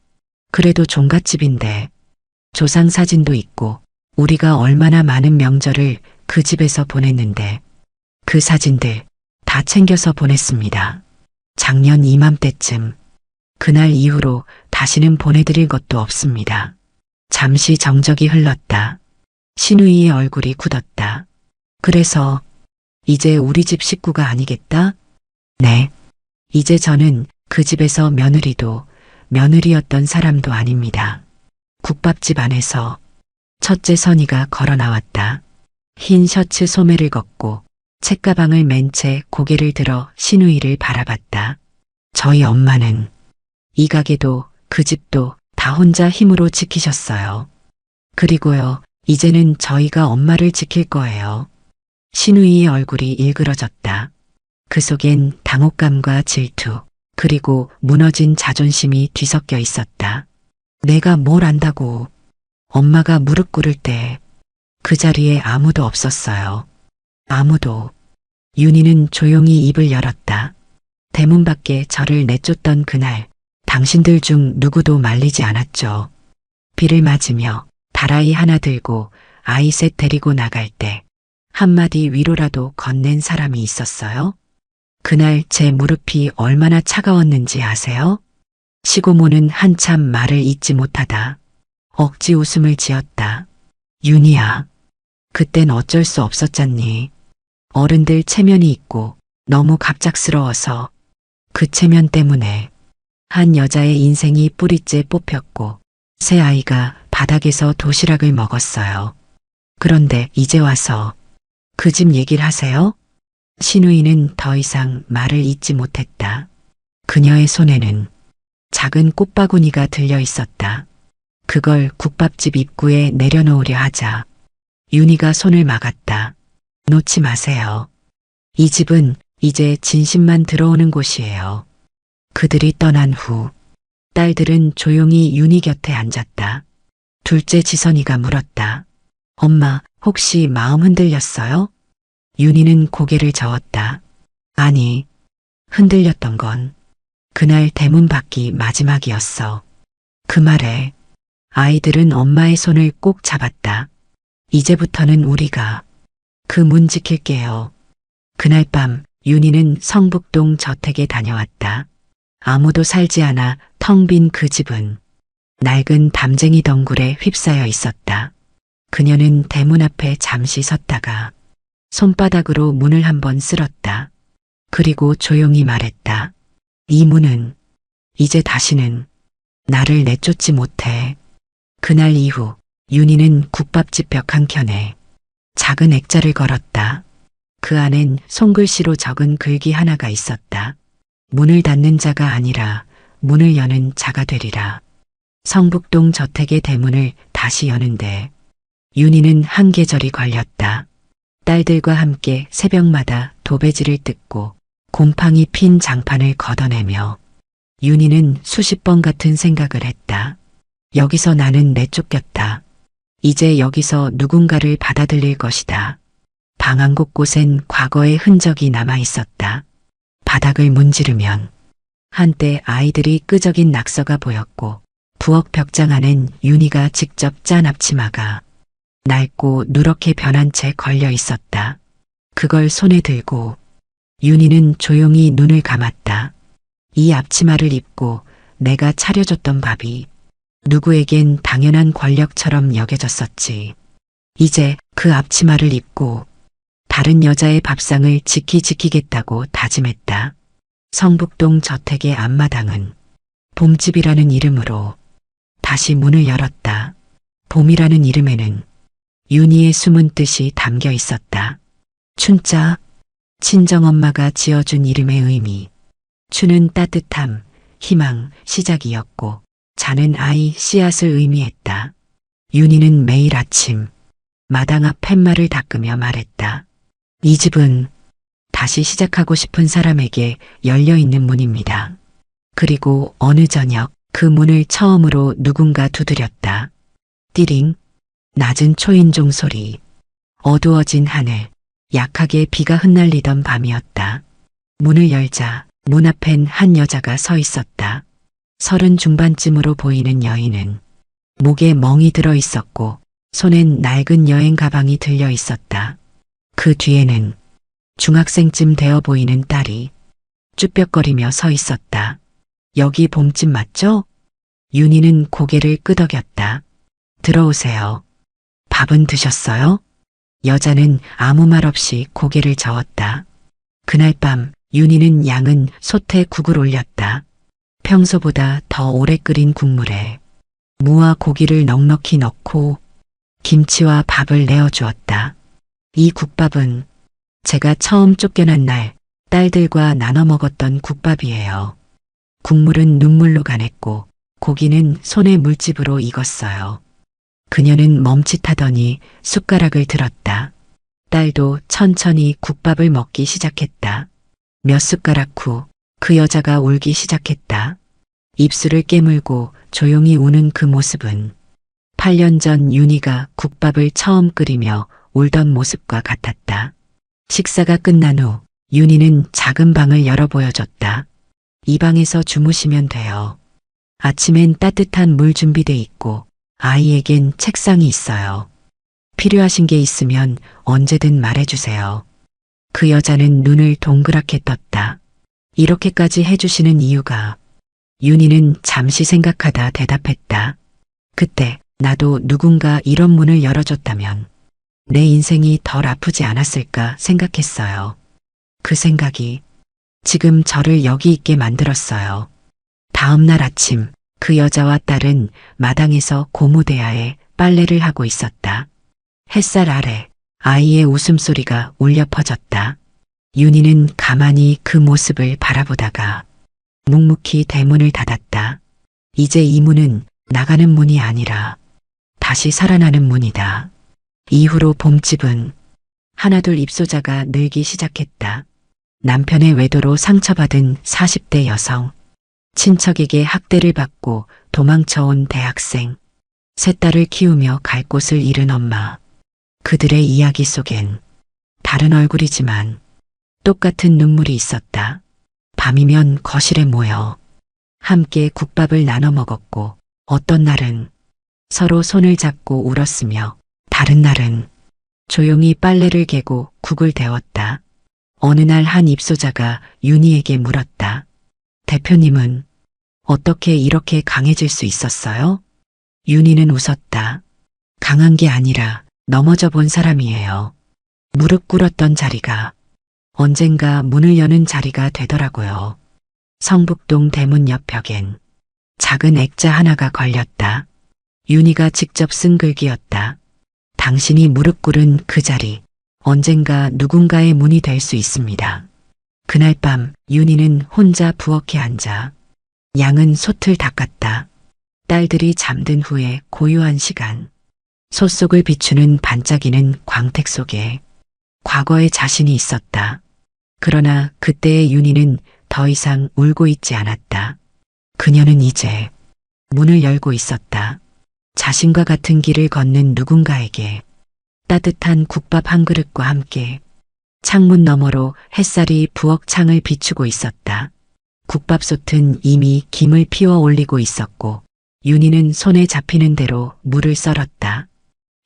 그래도 종갓집인데, 조상 사진도 있고, 우리가 얼마나 많은 명절을 그 집에서 보냈는데, 그 사진들 다 챙겨서 보냈습니다. 작년 이맘때쯤. 그날 이후로 다시는 보내드릴 것도 없습니다. 잠시 정적이 흘렀다. 신우이의 얼굴이 굳었다. 그래서 이제 우리 집 식구가 아니겠다? 네. 이제 저는 그 집에서 며느리도 며느리였던 사람도 아닙니다. 국밥집 안에서 첫째 선이가 걸어 나왔다. 흰 셔츠 소매를 걷고 책가방을 맨 채 고개를 들어 신우이를 바라봤다. 저희 엄마는 이 가게도 그 집도 다 혼자 힘으로 지키셨어요. 그리고요, 이제는 저희가 엄마를 지킬 거예요. 신우이의 얼굴이 일그러졌다. 그 속엔 당혹감과 질투, 그리고 무너진 자존심이 뒤섞여 있었다. 내가 뭘 안다고. 엄마가 무릎 꿇을 때 그 자리에 아무도 없었어요. 아무도. 윤희는 조용히 입을 열었다. 대문 밖에 저를 내쫓던 그날, 당신들 중 누구도 말리지 않았죠. 비를 맞으며 다라이 하나 들고 아이 셋 데리고 나갈 때 한마디 위로라도 건넨 사람이 있었어요? 그날 제 무릎이 얼마나 차가웠는지 아세요? 시고모는 한참 말을 잇지 못하다 억지 웃음을 지었다. 윤희야, 그땐 어쩔 수 없었잖니. 어른들 체면이 있고 너무 갑작스러워서 그 체면 때문에 한 여자의 인생이 뿌리째 뽑혔고 새 아이가 바닥에서 도시락을 먹었어요. 그런데 이제 와서 그 집 얘기를 하세요? 신우이는 더 이상 말을 잇지 못했다. 그녀의 손에는 작은 꽃바구니가 들려 있었다. 그걸 국밥집 입구에 내려놓으려 하자 윤희가 손을 막았다. 놓지 마세요. 이 집은 이제 진심만 들어오는 곳이에요. 그들이 떠난 후 딸들은 조용히 윤희 곁에 앉았다. 둘째 지선이가 물었다. 엄마, 혹시 마음 흔들렸어요? 윤희는 고개를 저었다. 아니, 흔들렸던 건 그날 대문 밖이 마지막이었어. 그 말에 아이들은 엄마의 손을 꼭 잡았다. 이제부터는 우리가 그 문 지킬게요. 그날 밤 윤희는 성북동 저택에 다녀왔다. 아무도 살지 않아 텅 빈 그 집은 낡은 담쟁이 덩굴에 휩싸여 있었다. 그녀는 대문 앞에 잠시 섰다가 손바닥으로 문을 한번 쓸었다. 그리고 조용히 말했다. 이 문은 이제 다시는 나를 내쫓지 못해. 그날 이후 윤희는 국밥집 벽 한켠에 작은 액자를 걸었다. 그 안엔 손글씨로 적은 글귀 하나가 있었다. 문을 닫는 자가 아니라 문을 여는 자가 되리라. 성북동 저택의 대문을 다시 여는데 윤희는 한 계절이 걸렸다. 딸들과 함께 새벽마다 도배지를 뜯고 곰팡이 핀 장판을 걷어내며 윤희는 수십 번 같은 생각을 했다. 여기서 나는 내쫓겼다. 이제 여기서 누군가를 받아들일 것이다. 방 한 곳곳엔 과거의 흔적이 남아 있었다. 바닥을 문지르면 한때 아이들이 끄적인 낙서가 보였고 부엌 벽장 안엔 윤희가 직접 짠 앞치마가 낡고 누렇게 변한 채 걸려 있었다. 그걸 손에 들고 윤희는 조용히 눈을 감았다. 이 앞치마를 입고 내가 차려줬던 밥이 누구에겐 당연한 권력처럼 여겨졌었지. 이제 그 앞치마를 입고 다른 여자의 밥상을 지키겠다고 다짐했다. 성북동 저택의 앞마당은 봄집이라는 이름으로 다시 문을 열었다. 봄이라는 이름에는 윤희의 숨은 뜻이 담겨 있었다. 춘자, 친정엄마가 지어준 이름의 의미. 추는 따뜻함, 희망, 시작이었고 자는 아이, 씨앗을 의미했다. 윤희는 매일 아침 마당 앞 팻말을 닦으며 말했다. 이 집은 다시 시작하고 싶은 사람에게 열려있는 문입니다. 그리고 어느 저녁 그 문을 처음으로 누군가 두드렸다. 띠링, 낮은 초인종 소리, 어두워진 하늘, 약하게 비가 흩날리던 밤이었다. 문을 열자 문 앞엔 한 여자가 서 있었다. 30 중반쯤으로 보이는 여인은 목에 멍이 들어 있었고 손엔 낡은 여행 가방이 들려 있었다. 그 뒤에는 중학생쯤 되어 보이는 딸이 쭈뼛거리며 서 있었다. 여기 봄집 맞죠? 윤희는 고개를 끄덕였다. 들어오세요. 밥은 드셨어요? 여자는 아무 말 없이 고개를 저었다. 그날 밤 윤희는 양은 솥에 국을 올렸다. 평소보다 더 오래 끓인 국물에 무와 고기를 넉넉히 넣고 김치와 밥을 내어주었다. 이 국밥은 제가 처음 쫓겨난 날 딸들과 나눠 먹었던 국밥이에요. 국물은 눈물로 간했고 고기는 손에 물집으로 익었어요. 그녀는 멈칫하더니 숟가락을 들었다. 딸도 천천히 국밥을 먹기 시작했다. 몇 숟가락 후 그 여자가 울기 시작했다. 입술을 깨물고 조용히 우는 그 모습은 8년 전 윤희가 국밥을 처음 끓이며 울던 모습과 같았다. 식사가 끝난 후 윤희는 작은 방을 열어 보여줬다. 이 방에서 주무시면 돼요. 아침엔 따뜻한 물 준비돼 있고 아이에겐 책상이 있어요. 필요하신 게 있으면 언제든 말해주세요. 그 여자는 눈을 동그랗게 떴다. 이렇게까지 해주시는 이유가? 윤희는 잠시 생각하다 대답했다. 그때 나도 누군가 이런 문을 열어줬다면 내 인생이 덜 아프지 않았을까 생각했어요. 그 생각이 지금 저를 여기 있게 만들었어요. 다음 날 아침 그 여자와 딸은 마당에서 고무대야에 빨래를 하고 있었다. 햇살 아래 아이의 웃음소리가 울려 퍼졌다. 윤희는 가만히 그 모습을 바라보다가 묵묵히 대문을 닫았다. 이제 이 문은 나가는 문이 아니라 다시 살아나는 문이다. 이후로 봄집은 하나둘 입소자가 늘기 시작했다. 남편의 외도로 상처받은 40대 여성, 친척에게 학대를 받고 도망쳐온 대학생, 세 딸을 키우며 갈 곳을 잃은 엄마. 그들의 이야기 속엔 다른 얼굴이지만 똑같은 눈물이 있었다. 밤이면 거실에 모여 함께 국밥을 나눠 먹었고 어떤 날은 서로 손을 잡고 울었으며 다른 날은 조용히 빨래를 개고 국을 데웠다. 어느 날 한 입소자가 윤희에게 물었다. 대표님은 어떻게 이렇게 강해질 수 있었어요? 윤희는 웃었다. 강한 게 아니라 넘어져 본 사람이에요. 무릎 꿇었던 자리가 언젠가 문을 여는 자리가 되더라고요. 성북동 대문 옆 벽엔 작은 액자 하나가 걸렸다. 윤희가 직접 쓴 글귀였다. 당신이 무릎 꿇은 그 자리, 언젠가 누군가의 문이 될 수 있습니다. 그날 밤 윤희는 혼자 부엌에 앉아 양은 솥을 닦았다. 딸들이 잠든 후에 고요한 시간. 솥 속을 비추는 반짝이는 광택 속에 과거의 자신이 있었다. 그러나 그때의 윤희는 더 이상 울고 있지 않았다. 그녀는 이제 문을 열고 있었다. 자신과 같은 길을 걷는 누군가에게 따뜻한 국밥 한 그릇과 함께 창문 너머로 햇살이 부엌 창을 비추고 있었다. 국밥솥은 이미 김을 피워 올리고 있었고 윤희는 손에 잡히는 대로 물을 썰었다.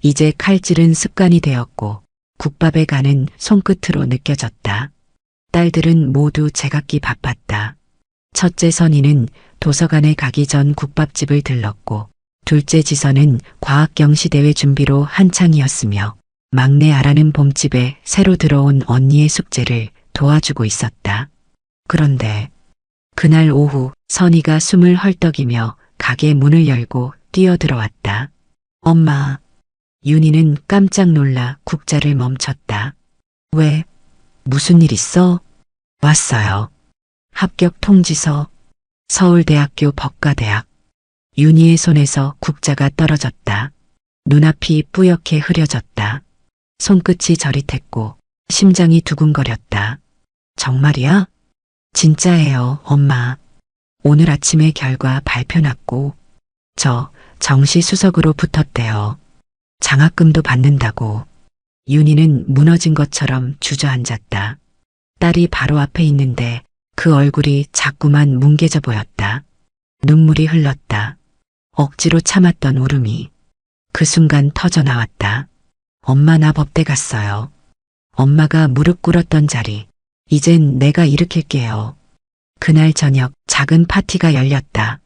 이제 칼질은 습관이 되었고 국밥의 간은 손끝으로 느껴졌다. 딸들은 모두 제각기 바빴다. 첫째 선희는 도서관에 가기 전 국밥집을 들렀고 둘째 지선은 과학경시 대회 준비로 한창이었으며 막내 아라는 봄집에 새로 들어온 언니의 숙제를 도와주고 있었다. 그런데 그날 오후 선희가 숨을 헐떡이며 가게 문을 열고 뛰어들어왔다. 엄마. 윤희는 깜짝 놀라 국자를 멈췄다. 왜? 무슨 일 있어? 왔어요. 합격 통지서. 서울대학교 법과대학. 윤희의 손에서 국자가 떨어졌다. 눈앞이 뿌옇게 흐려졌다. 손끝이 저릿했고 심장이 두근거렸다. 정말이야? 진짜예요, 엄마. 오늘 아침에 결과 발표 났고 저 정시수석으로 붙었대요. 장학금도 받는다고. 윤희는 무너진 것처럼 주저앉았다. 딸이 바로 앞에 있는데 그 얼굴이 자꾸만 뭉개져 보였다. 눈물이 흘렀다. 억지로 참았던 울음이 그 순간 터져 나왔다. 엄마 나 법대 갔어요. 엄마가 무릎 꿇었던 자리. 이젠 내가 일으킬게요. 그날 저녁 작은 파티가 열렸다.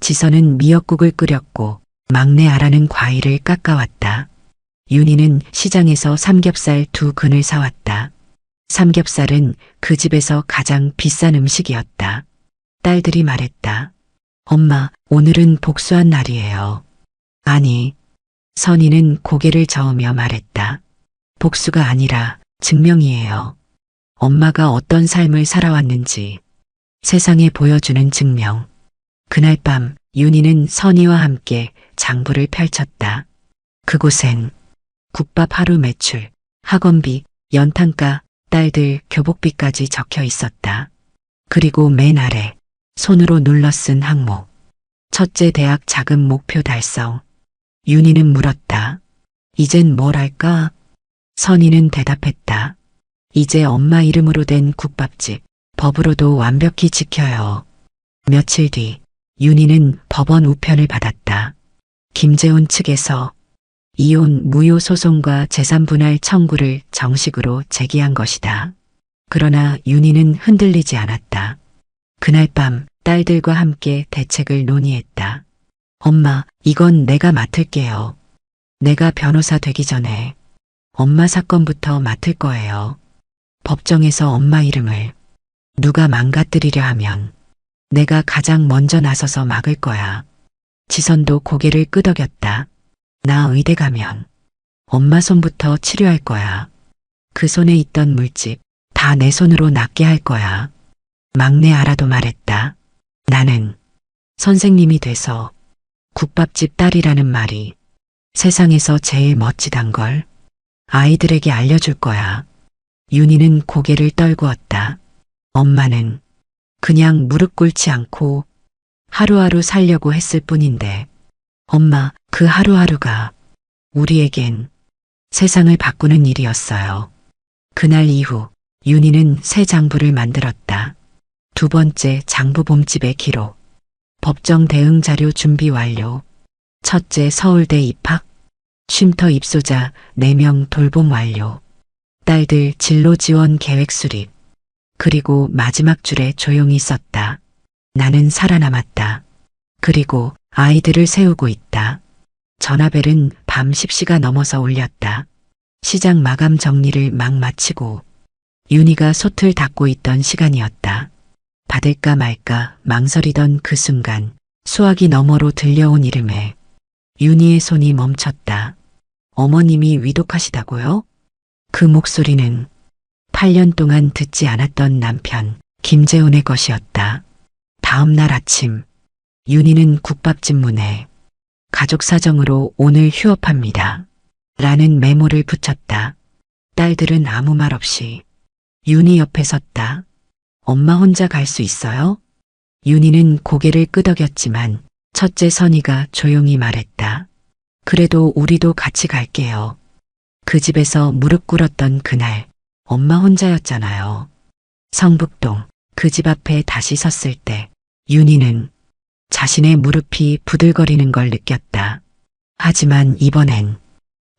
지선은 미역국을 끓였고 막내 아라는 과일을 깎아왔다. 윤희는 시장에서 삼겹살 2근을 사왔다. 삼겹살은 그 집에서 가장 비싼 음식이었다. 딸들이 말했다. 엄마, 오늘은 복수한 날이에요. 아니, 선희는 고개를 저으며 말했다. 복수가 아니라 증명이에요. 엄마가 어떤 삶을 살아왔는지 세상에 보여주는 증명. 그날 밤 윤희는 선희와 함께 장부를 펼쳤다. 그곳엔 국밥 하루 매출, 학원비, 연탄가, 딸들 교복비까지 적혀 있었다. 그리고 맨 아래 손으로 눌러 쓴 항목. 첫째 대학 자금 목표 달성. 윤희는 물었다. 이젠 뭘 할까? 선희는 대답했다. 이제 엄마 이름으로 된 국밥집, 법으로도 완벽히 지켜요. 며칠 뒤 윤희는 법원 우편을 받았다. 김재훈 측에서 이혼 무효 소송과 재산분할 청구를 정식으로 제기한 것이다. 그러나 윤희는 흔들리지 않았다. 그날 밤 딸들과 함께 대책을 논의했다. 엄마, 이건 내가 맡을게요. 내가 변호사 되기 전에 엄마 사건부터 맡을 거예요. 법정에서 엄마 이름을 누가 망가뜨리려 하면 내가 가장 먼저 나서서 막을 거야. 지선도 고개를 끄덕였다. 나 의대 가면 엄마 손부터 치료할 거야. 그 손에 있던 물집 다 내 손으로 낫게 할 거야. 막내 아라도 말했다. 나는 선생님이 돼서 국밥집 딸이라는 말이 세상에서 제일 멋지단 걸 아이들에게 알려줄 거야. 윤희는 고개를 떨구었다. 엄마는 그냥 무릎 꿇지 않고 하루하루 살려고 했을 뿐인데 엄마, 그 하루하루가 우리에겐 세상을 바꾸는 일이었어요. 그날 이후 윤희는 새 장부를 만들었다. 두 번째 장부 봄집의 기록. 법정 대응 자료 준비 완료. 첫째 서울대 입학. 쉼터 입소자 4명 돌봄 완료. 딸들 진로 지원 계획 수립. 그리고 마지막 줄에 조용히 썼다. 나는 살아남았다. 그리고 아이들을 세우고 있다. 전화벨은 밤 10시가 넘어서 울렸다. 시장 마감 정리를 막 마치고 윤희가 솥을 닦고 있던 시간이었다. 받을까 말까 망설이던 그 순간 수화기 너머로 들려온 이름에 윤희의 손이 멈췄다. 어머님이 위독하시다고요? 그 목소리는 8년 동안 듣지 않았던 남편 김재훈의 것이었다. 다음 날 아침 윤희는 국밥집 문에 가족 사정으로 오늘 휴업합니다. 라는 메모를 붙였다. 딸들은 아무 말 없이 윤희 옆에 섰다. 엄마 혼자 갈 수 있어요? 윤희는 고개를 끄덕였지만 첫째 선희가 조용히 말했다. 그래도 우리도 같이 갈게요. 그 집에서 무릎 꿇었던 그날 엄마 혼자였잖아요. 성북동 그 집 앞에 다시 섰을 때 윤희는 자신의 무릎이 부들거리는 걸 느꼈다. 하지만 이번엔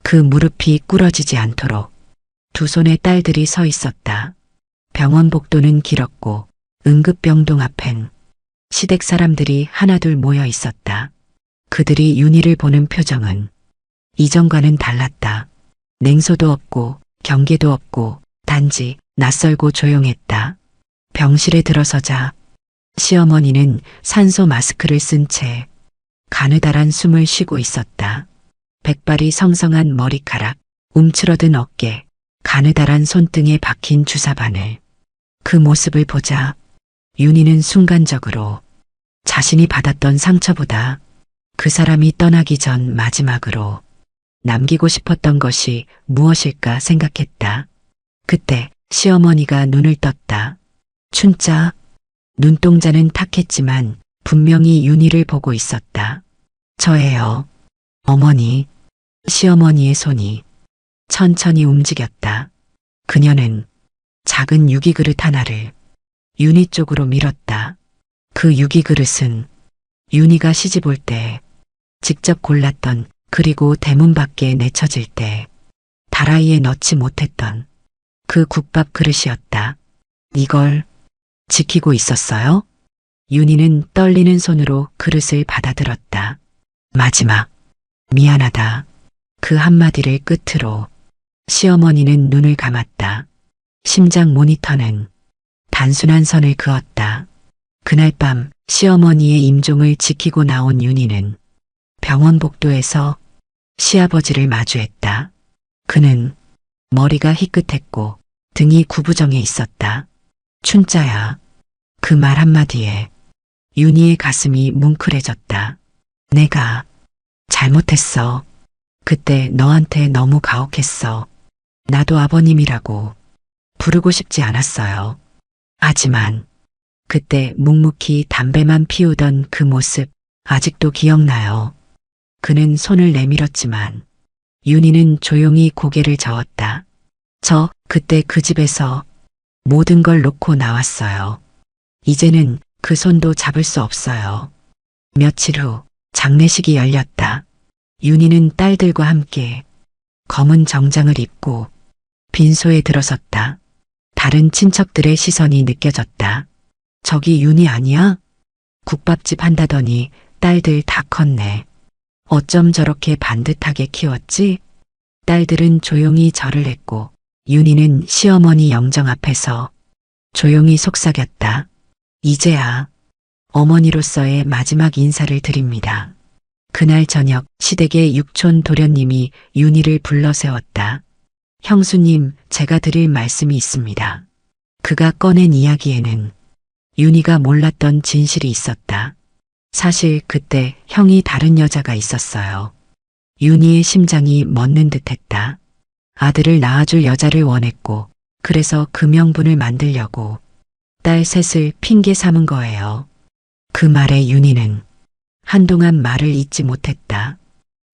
그 무릎이 꿇어지지 않도록 두 손의 딸들이 서 있었다. 병원 복도는 길었고 응급병동 앞엔 시댁 사람들이 하나둘 모여 있었다. 그들이 윤희를 보는 표정은 이전과는 달랐다. 냉소도 없고 경계도 없고 단지 낯설고 조용했다. 병실에 들어서자 시어머니는 산소 마스크를 쓴 채 가느다란 숨을 쉬고 있었다. 백발이 성성한 머리카락, 움츠러든 어깨, 가느다란 손등에 박힌 주사바늘. 그 모습을 보자 윤희는 순간적으로 자신이 받았던 상처보다 그 사람이 떠나기 전 마지막으로 남기고 싶었던 것이 무엇일까 생각했다. 그때 시어머니가 눈을 떴다. 춘자. 눈동자는 탁했지만 분명히 윤희를 보고 있었다. 저예요. 어머니. 시어머니의 손이 천천히 움직였다. 그녀는 작은 유기그릇 하나를 윤희 쪽으로 밀었다. 그 유기그릇은 윤희가 시집 올 때 직접 골랐던, 그리고 대문 밖에 내쳐질 때 다라이에 넣지 못했던 그 국밥 그릇이었다. 이걸 지키고 있었어요? 윤희는 떨리는 손으로 그릇을 받아들었다. 마지막, 미안하다. 그 한마디를 끝으로 시어머니는 눈을 감았다. 심장 모니터는 단순한 선을 그었다. 그날 밤 시어머니의 임종을 지키고 나온 윤희는 병원 복도에서 시아버지를 마주했다. 그는 머리가 희끗했고 등이 구부정해 있었다. 춘자야. 그 말 한마디에 윤희의 가슴이 뭉클해졌다. 내가 잘못했어. 그때 너한테 너무 가혹했어. 나도 아버님이라고 부르고 싶지 않았어요. 하지만 그때 묵묵히 담배만 피우던 그 모습 아직도 기억나요. 그는 손을 내밀었지만 윤희는 조용히 고개를 저었다. 저 그때 그 집에서 모든 걸 놓고 나왔어요. 이제는 그 손도 잡을 수 없어요. 며칠 후 장례식이 열렸다. 윤희는 딸들과 함께 검은 정장을 입고 빈소에 들어섰다. 다른 친척들의 시선이 느껴졌다. 저기 윤희 아니야? 국밥집 한다더니 딸들 다 컸네. 어쩜 저렇게 반듯하게 키웠지? 딸들은 조용히 절을 했고 윤희는 시어머니 영정 앞에서 조용히 속삭였다. 이제야 어머니로서의 마지막 인사를 드립니다. 그날 저녁 시댁의 육촌 도련님이 윤희를 불러 세웠다. 형수님, 제가 드릴 말씀이 있습니다. 그가 꺼낸 이야기에는 윤희가 몰랐던 진실이 있었다. 사실 그때 형이 다른 여자가 있었어요. 윤희의 심장이 멎는 듯했다. 아들을 낳아줄 여자를 원했고 그래서 그 명분을 만들려고 딸 셋을 핑계 삼은 거예요. 그 말에 윤희는 한동안 말을 잇지 못했다.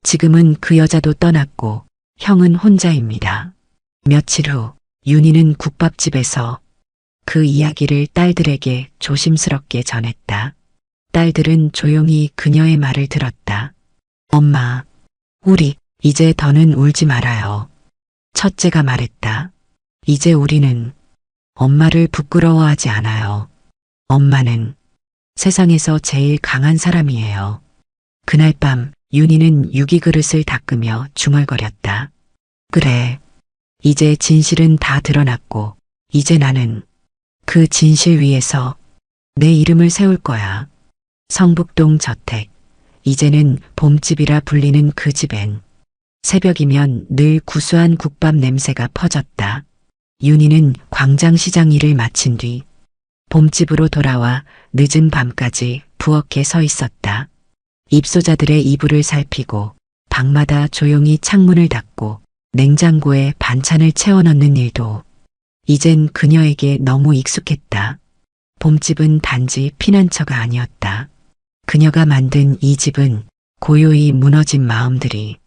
지금은 그 여자도 떠났고 형은 혼자입니다. 며칠 후 윤희는 국밥집에서 그 이야기를 딸들에게 조심스럽게 전했다. 딸들은 조용히 그녀의 말을 들었다. 엄마, 우리 이제 더는 울지 말아요. 첫째가 말했다. 이제 우리는 엄마를 부끄러워하지 않아요. 엄마는 세상에서 제일 강한 사람이에요. 그날 밤 윤희는 유기그릇을 닦으며 중얼거렸다. 그래. 이제 진실은 다 드러났고 이제 나는 그 진실 위에서 내 이름을 세울 거야. 성북동 저택. 이제는 봄집이라 불리는 그 집엔 새벽이면 늘 구수한 국밥 냄새가 퍼졌다. 윤희는 광장시장 일을 마친 뒤 봄집으로 돌아와 늦은 밤까지 부엌에 서 있었다. 입소자들의 이불을 살피고 방마다 조용히 창문을 닫고 냉장고에 반찬을 채워 넣는 일도 이젠 그녀에게 너무 익숙했다. 봄집은 단지 피난처가 아니었다. 그녀가 만든 이 집은 고요히 무너진 마음들이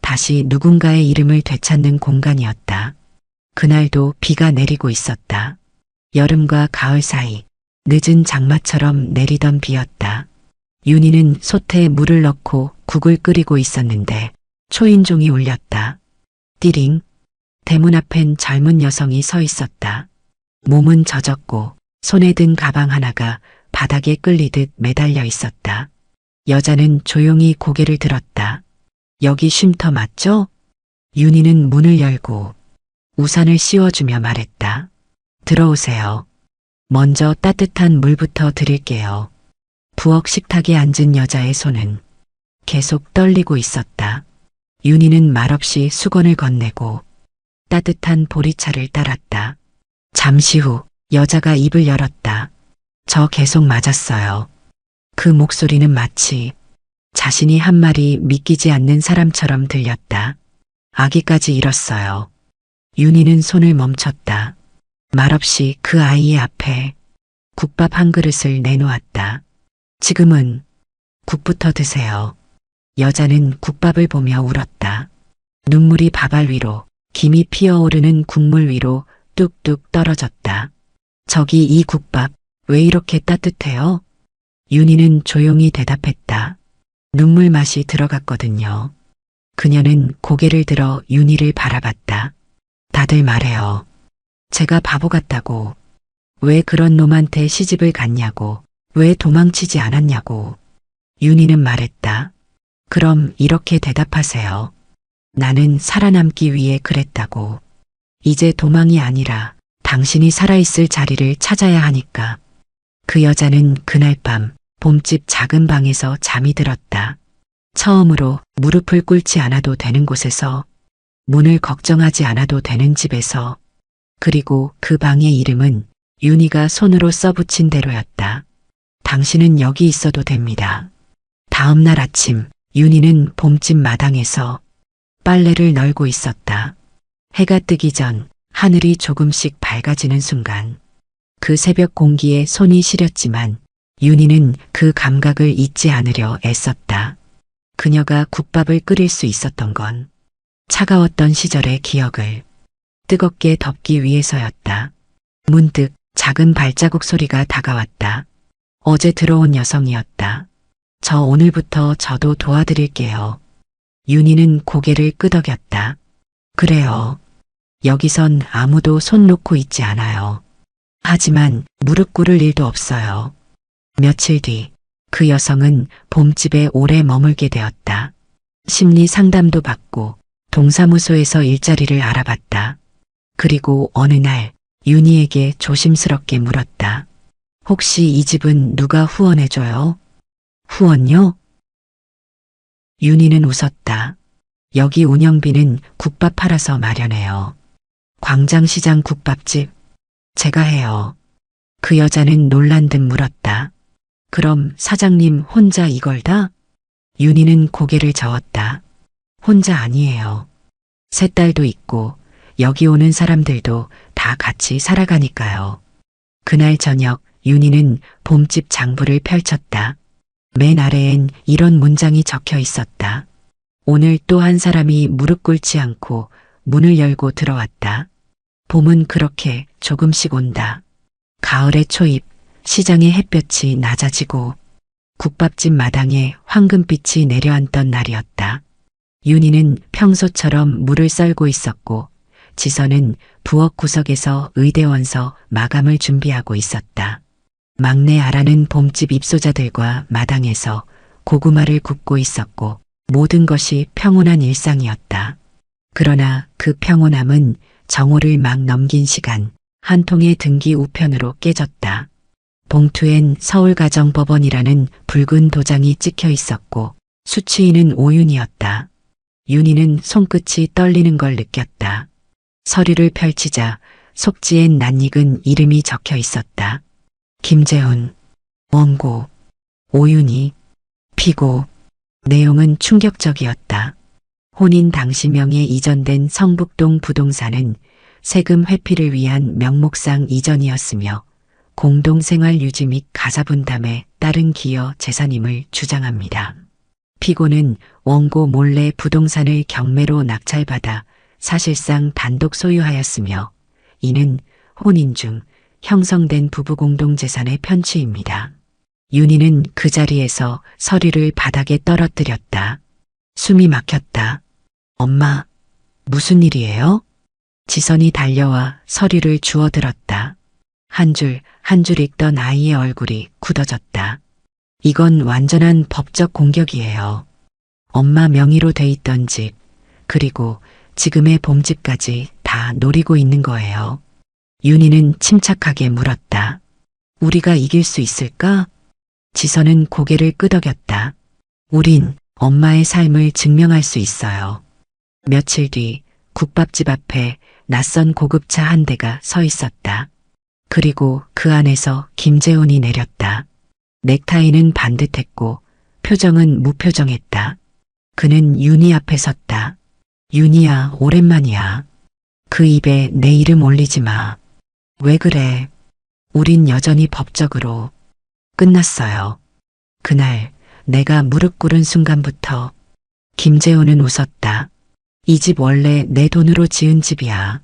다시 누군가의 이름을 되찾는 공간이었다. 그날도 비가 내리고 있었다. 여름과 가을 사이 늦은 장마처럼 내리던 비였다. 윤희는 솥에 물을 넣고 국을 끓이고 있었는데 초인종이 울렸다. 띠링. 대문 앞엔 젊은 여성이 서 있었다. 몸은 젖었고 손에 든 가방 하나가 바닥에 끌리듯 매달려 있었다. 여자는 조용히 고개를 들었다. 여기 쉼터 맞죠? 윤희는 문을 열고 우산을 씌워주며 말했다. 들어오세요. 먼저 따뜻한 물부터 드릴게요. 부엌 식탁에 앉은 여자의 손은 계속 떨리고 있었다. 윤희는 말없이 수건을 건네고 따뜻한 보리차를 따랐다. 잠시 후 여자가 입을 열었다. 저 계속 맞았어요. 그 목소리는 마치 자신이 한 말이 믿기지 않는 사람처럼 들렸다. 아기까지 잃었어요. 윤희는 손을 멈췄다. 말없이 그 아이의 앞에 국밥 한 그릇을 내놓았다. 지금은 국부터 드세요. 여자는 국밥을 보며 울었다. 눈물이 밥알 위로 김이 피어오르는 국물 위로 뚝뚝 떨어졌다. 저기 이 국밥 왜 이렇게 따뜻해요? 윤희는 조용히 대답했다. 눈물 맛이 들어갔거든요. 그녀는 고개를 들어 윤희를 바라봤다. 다들 말해요. 제가 바보 같다고. 왜 그런 놈한테 시집을 갔냐고. 왜 도망치지 않았냐고. 윤희는 말했다. 그럼 이렇게 대답하세요. 나는 살아남기 위해 그랬다고. 이제 도망이 아니라 당신이 살아있을 자리를 찾아야 하니까. 그 여자는 그날 밤 봄집 작은 방에서 잠이 들었다. 처음으로 무릎을 꿇지 않아도 되는 곳에서, 문을 걱정하지 않아도 되는 집에서, 그리고 그 방의 이름은 윤희가 손으로 써붙인 대로였다. 당신은 여기 있어도 됩니다. 다음 날 아침 윤희는 봄집 마당에서 빨래를 널고 있었다. 해가 뜨기 전 하늘이 조금씩 밝아지는 순간 그 새벽 공기에 손이 시렸지만 윤희는 그 감각을 잊지 않으려 애썼다. 그녀가 국밥을 끓일 수 있었던 건 차가웠던 시절의 기억을 뜨겁게 덮기 위해서였다. 문득 작은 발자국 소리가 다가왔다. 어제 들어온 여성이었다. 저 오늘부터 저도 도와드릴게요. 윤희는 고개를 끄덕였다. 그래요. 여기선 아무도 손 놓고 있지 않아요. 하지만 무릎 꿇을 일도 없어요. 며칠 뒤 그 여성은 봄집에 오래 머물게 되었다. 심리 상담도 받고 동사무소에서 일자리를 알아봤다. 그리고 어느 날 윤희에게 조심스럽게 물었다. 혹시 이 집은 누가 후원해줘요? 후원요? 윤희는 웃었다. 여기 운영비는 국밥 팔아서 마련해요. 광장시장 국밥집? 제가 해요. 그 여자는 놀란 듯 물었다. 그럼 사장님 혼자 이걸 다? 윤희는 고개를 저었다. 혼자 아니에요. 세 딸도 있고 여기 오는 사람들도 다 같이 살아가니까요. 그날 저녁 윤희는 봄집 장부를 펼쳤다. 맨 아래엔 이런 문장이 적혀 있었다. 오늘 또 한 사람이 무릎 꿇지 않고 문을 열고 들어왔다. 봄은 그렇게 조금씩 온다. 가을의 초입, 시장의 햇볕이 낮아지고 국밥집 마당에 황금빛이 내려앉던 날이었다. 윤희는 평소처럼 물을 썰고 있었고 지선은 부엌 구석에서 의대원서 마감을 준비하고 있었다. 막내 아라는 봄집 입소자들과 마당에서 고구마를 굽고 있었고 모든 것이 평온한 일상이었다. 그러나 그 평온함은 정오를 막 넘긴 시간 한 통의 등기 우편으로 깨졌다. 봉투엔 서울가정법원이라는 붉은 도장이 찍혀 있었고 수취인은 오윤이었다. 윤희는 손끝이 떨리는 걸 느꼈다. 서류를 펼치자 속지엔 낯익은 이름이 적혀 있었다. 김재훈, 원고, 오윤희, 피고. 내용은 충격적이었다. 혼인 당시 명에 이전된 성북동 부동산은 세금 회피를 위한 명목상 이전이었으며 공동생활 유지 및 가사분담에 따른 기여 재산임을 주장합니다. 피고는 원고 몰래 부동산을 경매로 낙찰받아 사실상 단독 소유하였으며 이는 혼인 중 형성된 부부 공동재산의 편취입니다. 윤희는 그 자리에서 서류를 바닥에 떨어뜨렸다. 숨이 막혔다. 엄마, 무슨 일이에요? 지선이 달려와 서류를 주워들었다. 한 줄 한 줄 읽던 아이의 얼굴이 굳어졌다. 이건 완전한 법적 공격이에요. 엄마 명의로 돼 있던 집, 그리고 지금의 봄집까지 다 노리고 있는 거예요. 윤희는 침착하게 물었다. 우리가 이길 수 있을까? 지선은 고개를 끄덕였다. 우린 엄마의 삶을 증명할 수 있어요. 며칠 뒤 국밥집 앞에 낯선 고급차 한 대가 서 있었다. 그리고 그 안에서 김재훈이 내렸다. 넥타이는 반듯했고 표정은 무표정했다. 그는 윤희 앞에 섰다. 윤희야, 오랜만이야. 그 입에 내 이름 올리지 마. 왜 그래? 우린 여전히 법적으로 끝났어요. 그날 내가 무릎 꿇은 순간부터 김재훈은 웃었다. 이 집 원래 내 돈으로 지은 집이야.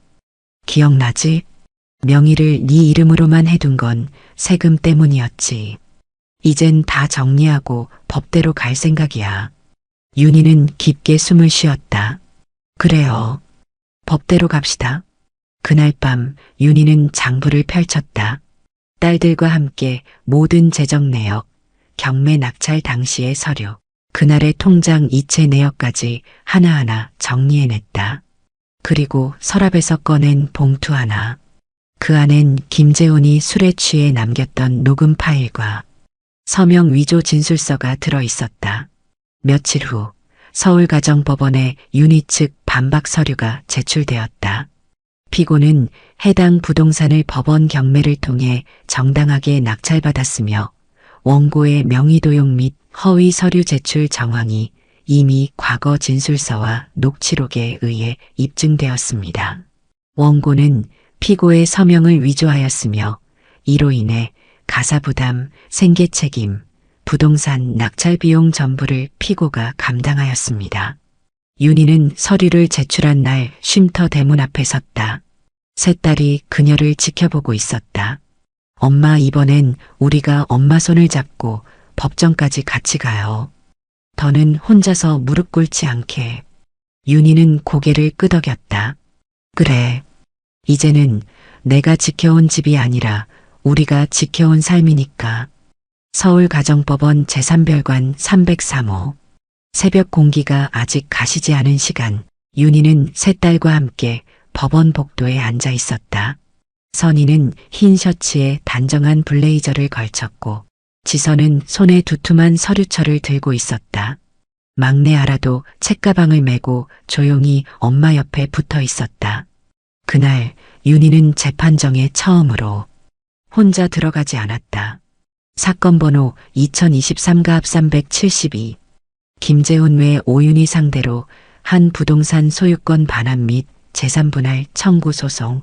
기억나지? 명의를 네 이름으로만 해둔 건 세금 때문이었지. 이젠 다 정리하고 법대로 갈 생각이야. 윤희는 깊게 숨을 쉬었다. 그래요. 법대로 갑시다. 그날 밤 윤희는 장부를 펼쳤다. 딸들과 함께 모든 재정 내역, 경매 낙찰 당시의 서류, 그날의 통장 이체 내역까지 하나하나 정리해냈다. 그리고 서랍에서 꺼낸 봉투 하나. 그 안엔 김재훈이 술에 취해 남겼던 녹음 파일과 서명 위조 진술서가 들어있었다. 며칠 후 서울가정법원에 윤희 측 반박 서류가 제출되었다. 피고는 해당 부동산을 법원 경매를 통해 정당하게 낙찰받았으며 원고의 명의 도용 및 허위 서류 제출 정황이 이미 과거 진술서와 녹취록에 의해 입증되었습니다. 원고는 피고의 서명을 위조하였으며 이로 인해 가사부담, 생계책임, 부동산 낙찰 비용 전부를 피고가 감당하였습니다. 윤희는 서류를 제출한 날 쉼터 대문 앞에 섰다. 세 딸이 그녀를 지켜보고 있었다. 엄마, 이번엔 우리가 엄마 손을 잡고 법정까지 같이 가요. 더는 혼자서 무릎 꿇지 않게. 윤희는 고개를 끄덕였다. 그래. 이제는 내가 지켜온 집이 아니라 우리가 지켜온 삶이니까. 서울가정법원 제3별관 303호. 새벽 공기가 아직 가시지 않은 시간, 윤희는 세 딸과 함께 법원 복도에 앉아 있었다. 선희는 흰 셔츠에 단정한 블레이저를 걸쳤고 지선은 손에 두툼한 서류철을 들고 있었다. 막내 아라도 책가방을 메고 조용히 엄마 옆에 붙어 있었다. 그날 윤희는 재판정에 처음으로 혼자 들어가지 않았다. 사건 번호 2023-372 김재훈 외 오윤희 상대로 한 부동산 소유권 반환 및 재산 분할 청구 소송.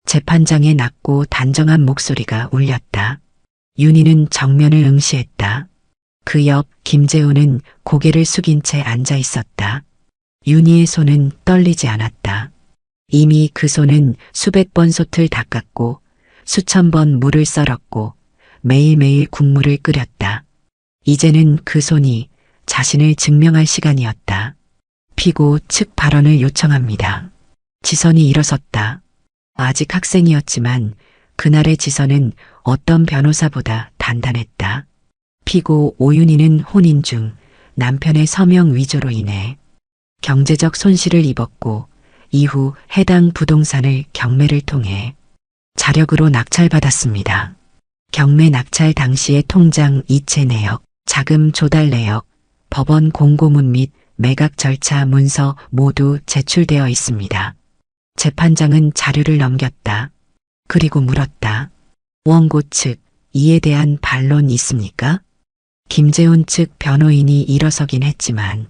재판장의 낮고 단정한 목소리가 울렸다. 윤희는 정면을 응시했다. 그 옆 김재훈은 고개를 숙인 채 앉아 있었다. 윤희의 손은 떨리지 않았다. 이미 그 손은 수백 번 솥을 닦았고 수천 번 물을 썰었고 매일매일 국물을 끓였다. 이제는 그 손이 자신을 증명할 시간이었다. 피고 측 발언을 요청합니다. 지선이 일어섰다. 아직 학생이었지만 그날의 지선은 어떤 변호사보다 단단했다. 피고 오윤희는 혼인 중 남편의 서명 위조로 인해 경제적 손실을 입었고 이후 해당 부동산을 경매를 통해 자력으로 낙찰받았습니다. 경매 낙찰 당시의 통장 이체 내역, 자금 조달 내역, 법원 공고문 및 매각 절차 문서 모두 제출되어 있습니다. 재판장은 자료를 넘겼다. 그리고 물었다. 원고 측 이에 대한 반론 있습니까? 김재훈 측 변호인이 일어서긴 했지만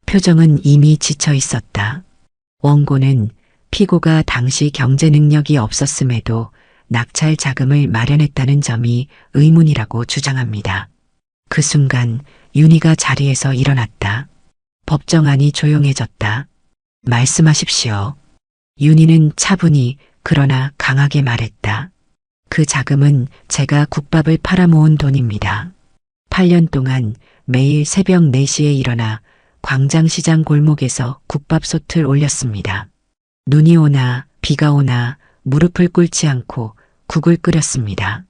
표정은 이미 지쳐 있었다. 원고는 피고가 당시 경제 능력이 없었음에도 낙찰 자금을 마련했다는 점이 의문이라고 주장합니다. 그 순간 윤희가 자리에서 일어났다. 법정안이 조용해졌다. 말씀하십시오. 윤희는 차분히 그러나 강하게 말했다. 그 자금은 제가 국밥을 팔아모은 돈입니다. 8년 동안 매일 새벽 4시에 일어나 광장시장 골목에서 국밥솥을 올렸습니다. 눈이 오나 비가 오나 무릎을 꿇지 않고 국을 끓였습니다.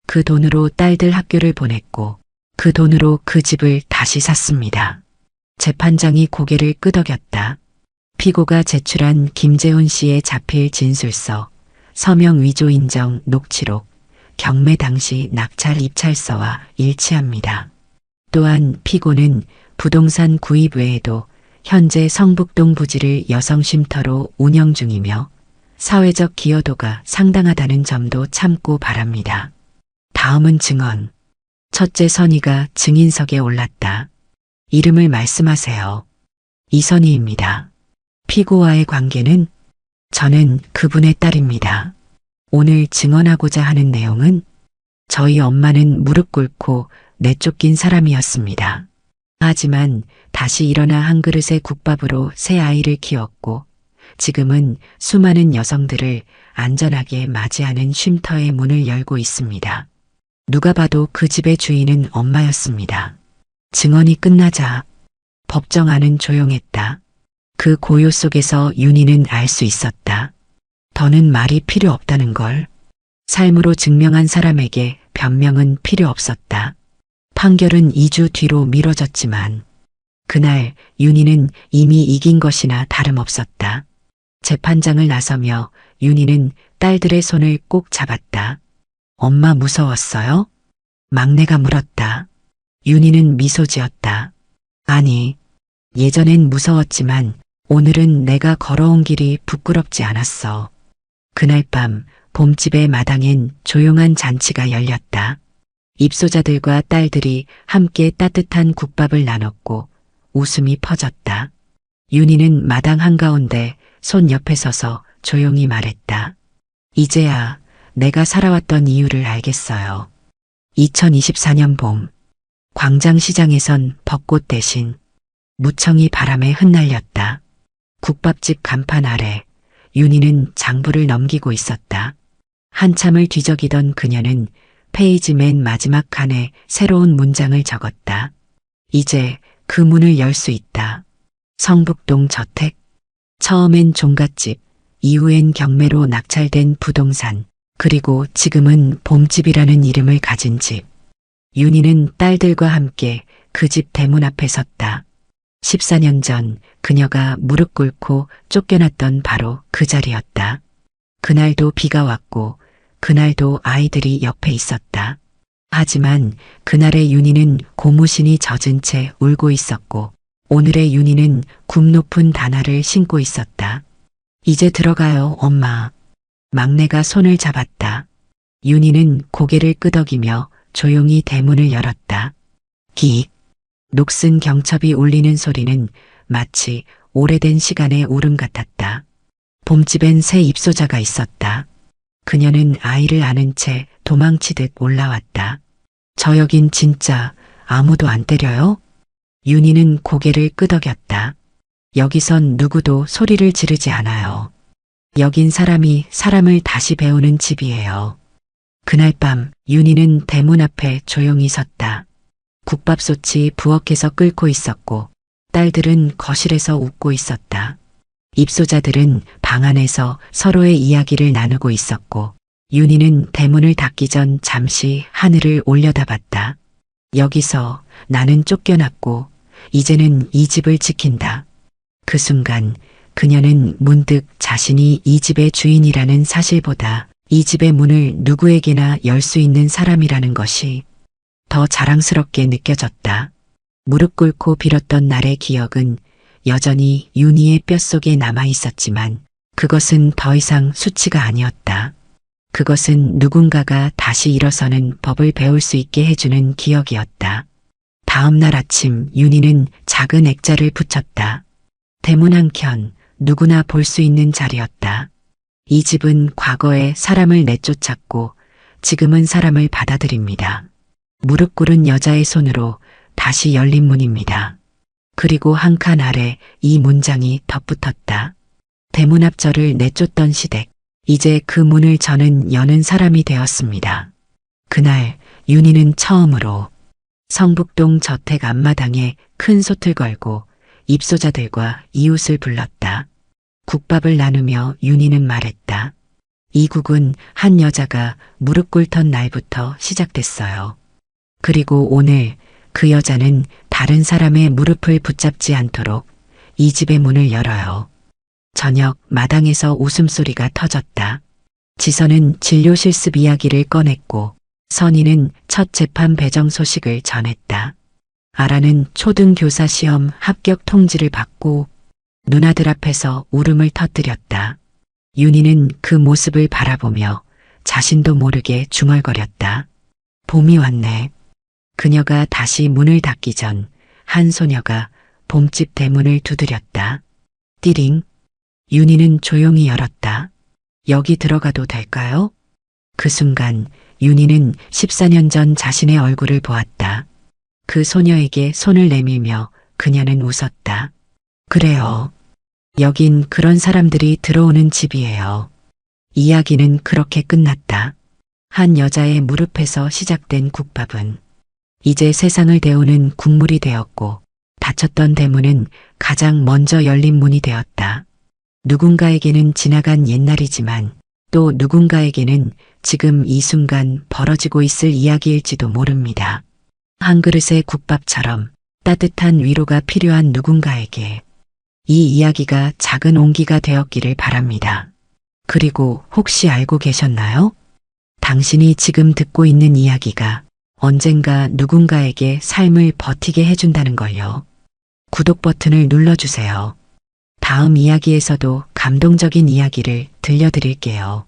그 돈으로 딸들 학교를 보냈고 그 돈으로 그 집을 다시 샀습니다. 재판장이 고개를 끄덕였다. 피고가 제출한 김재훈 씨의 자필 진술서, 서명 위조 인정 녹취록, 경매 당시 낙찰 입찰서와 일치합니다. 또한 피고는 부동산 구입 외에도 현재 성북동 부지를 여성 쉼터로 운영 중이며 사회적 기여도가 상당하다는 점도 참고 바랍니다. 다음은 증언. 첫째 선희가 증인석에 올랐다. 이름을 말씀하세요. 이선희입니다. 피고와의 관계는? 저는 그분의 딸입니다. 오늘 증언하고자 하는 내용은 저희 엄마는 무릎 꿇고 내쫓긴 사람이었습니다. 하지만 다시 일어나 한 그릇의 국밥으로 새 아이를 키웠고 지금은 수많은 여성들을 안전하게 맞이하는 쉼터의 문을 열고 있습니다. 누가 봐도 그 집의 주인은 엄마였습니다. 증언이 끝나자 법정안은 조용했다. 그 고요 속에서 윤희는 알 수 있었다. 더는 말이 필요 없다는 걸. 삶으로 증명한 사람에게 변명은 필요 없었다. 판결은 2주 뒤로 미뤄졌지만 그날 윤희는 이미 이긴 것이나 다름없었다. 재판장을 나서며 윤희는 딸들의 손을 꼭 잡았다. 엄마 무서웠어요? 막내가 물었다. 윤희는 미소 지었다. 아니, 예전엔 무서웠지만 오늘은 내가 걸어온 길이 부끄럽지 않았어. 그날 밤 봄집의 마당엔 조용한 잔치가 열렸다. 입소자들과 딸들이 함께 따뜻한 국밥을 나눴고 웃음이 퍼졌다. 윤희는 마당 한가운데 손 옆에 서서 조용히 말했다. 이제야 내가 살아왔던 이유를 알겠어요. 2024년 봄, 광장시장에선 벚꽃 대신 무청이 바람에 흩날렸다. 국밥집 간판 아래 윤희는 장부를 넘기고 있었다. 한참을 뒤적이던 그녀는 페이지 맨 마지막 칸에 새로운 문장을 적었다. 이제 그 문을 열 수 있다. 성북동 저택. 처음엔 종갓집, 이후엔 경매로 낙찰된 부동산, 그리고 지금은 봄집이라는 이름을 가진 집. 윤희는 딸들과 함께 그 집 대문 앞에 섰다. 14년 전 그녀가 무릎 꿇고 쫓겨났던 바로 그 자리였다. 그날도 비가 왔고 그날도 아이들이 옆에 있었다. 하지만 그날의 윤희는 고무신이 젖은 채 울고 있었고 오늘의 윤희는 굽 높은 단화를 신고 있었다. 이제 들어가요, 엄마. 막내가 손을 잡았다. 윤희는 고개를 끄덕이며 조용히 대문을 열었다. 기익. 녹슨 경첩이 울리는 소리는 마치 오래된 시간의 울음 같았다. 봄집엔 새 입소자가 있었다. 그녀는 아이를 안은 채 도망치듯 올라왔다. 저 여긴 진짜 아무도 안 때려요? 윤희는 고개를 끄덕였다. 여기선 누구도 소리를 지르지 않아요. 여긴 사람이 사람을 다시 배우는 집이에요. 그날 밤 윤희는 대문 앞에 조용히 섰다. 국밥솥이 부엌에서 끓고 있었고 딸들은 거실에서 웃고 있었다. 입소자들은 방 안에서 서로의 이야기를 나누고 있었고 윤희는 대문을 닫기 전 잠시 하늘을 올려다봤다. 여기서 나는 쫓겨났고 이제는 이 집을 지킨다. 그 순간 그녀는 문득 자신이 이 집의 주인이라는 사실보다 이 집의 문을 누구에게나 열 수 있는 사람이라는 것이 더 자랑스럽게 느껴졌다. 무릎 꿇고 빌었던 날의 기억은 여전히 윤희의 뼛속에 남아 있었지만 그것은 더 이상 수치가 아니었다. 그것은 누군가가 다시 일어서는 법을 배울 수 있게 해주는 기억이었다. 다음 날 아침 윤희는 작은 액자를 붙였다. 대문 한켠 누구나 볼 수 있는 자리였다. 이 집은 과거에 사람을 내쫓았고 지금은 사람을 받아들입니다. 무릎 꿇은 여자의 손으로 다시 열린 문입니다. 그리고 한 칸 아래 이 문장이 덧붙었다. 대문 앞 저를 내쫓던 시댁, 이제 그 문을 저는 여는 사람이 되었습니다. 그날 윤희는 처음으로 성북동 저택 앞마당에 큰 솥을 걸고 입소자들과 이웃을 불렀다. 국밥을 나누며 윤희는 말했다. 이 국은 한 여자가 무릎 꿇던 날부터 시작됐어요. 그리고 오늘 그 여자는 다른 사람의 무릎을 붙잡지 않도록 이 집의 문을 열어요. 저녁 마당에서 웃음소리가 터졌다. 지선은 진료 실습 이야기를 꺼냈고 선희는 첫 재판 배정 소식을 전했다. 아라는 초등교사 시험 합격 통지를 받고 누나들 앞에서 울음을 터뜨렸다. 윤희는 그 모습을 바라보며 자신도 모르게 중얼거렸다. 봄이 왔네. 그녀가 다시 문을 닫기 전 한 소녀가 봄집 대문을 두드렸다. 띠링. 윤희는 조용히 열었다. 여기 들어가도 될까요? 그 순간 윤희는 14년 전 자신의 얼굴을 보았다. 그 소녀에게 손을 내밀며 그녀는 웃었다. 그래요. 여긴 그런 사람들이 들어오는 집이에요. 이야기는 그렇게 끝났다. 한 여자의 무릎에서 시작된 국밥은 이제 세상을 데우는 국물이 되었고 닫혔던 대문은 가장 먼저 열린 문이 되었다. 누군가에게는 지나간 옛날이지만 또 누군가에게는 지금 이 순간 벌어지고 있을 이야기일지도 모릅니다. 한 그릇의 국밥처럼 따뜻한 위로가 필요한 누군가에게 이 이야기가 작은 온기가 되었기를 바랍니다. 그리고 혹시 알고 계셨나요? 당신이 지금 듣고 있는 이야기가 언젠가 누군가에게 삶을 버티게 해준다는 걸요. 구독 버튼을 눌러주세요. 다음 이야기에서도 감동적인 이야기를 들려드릴게요.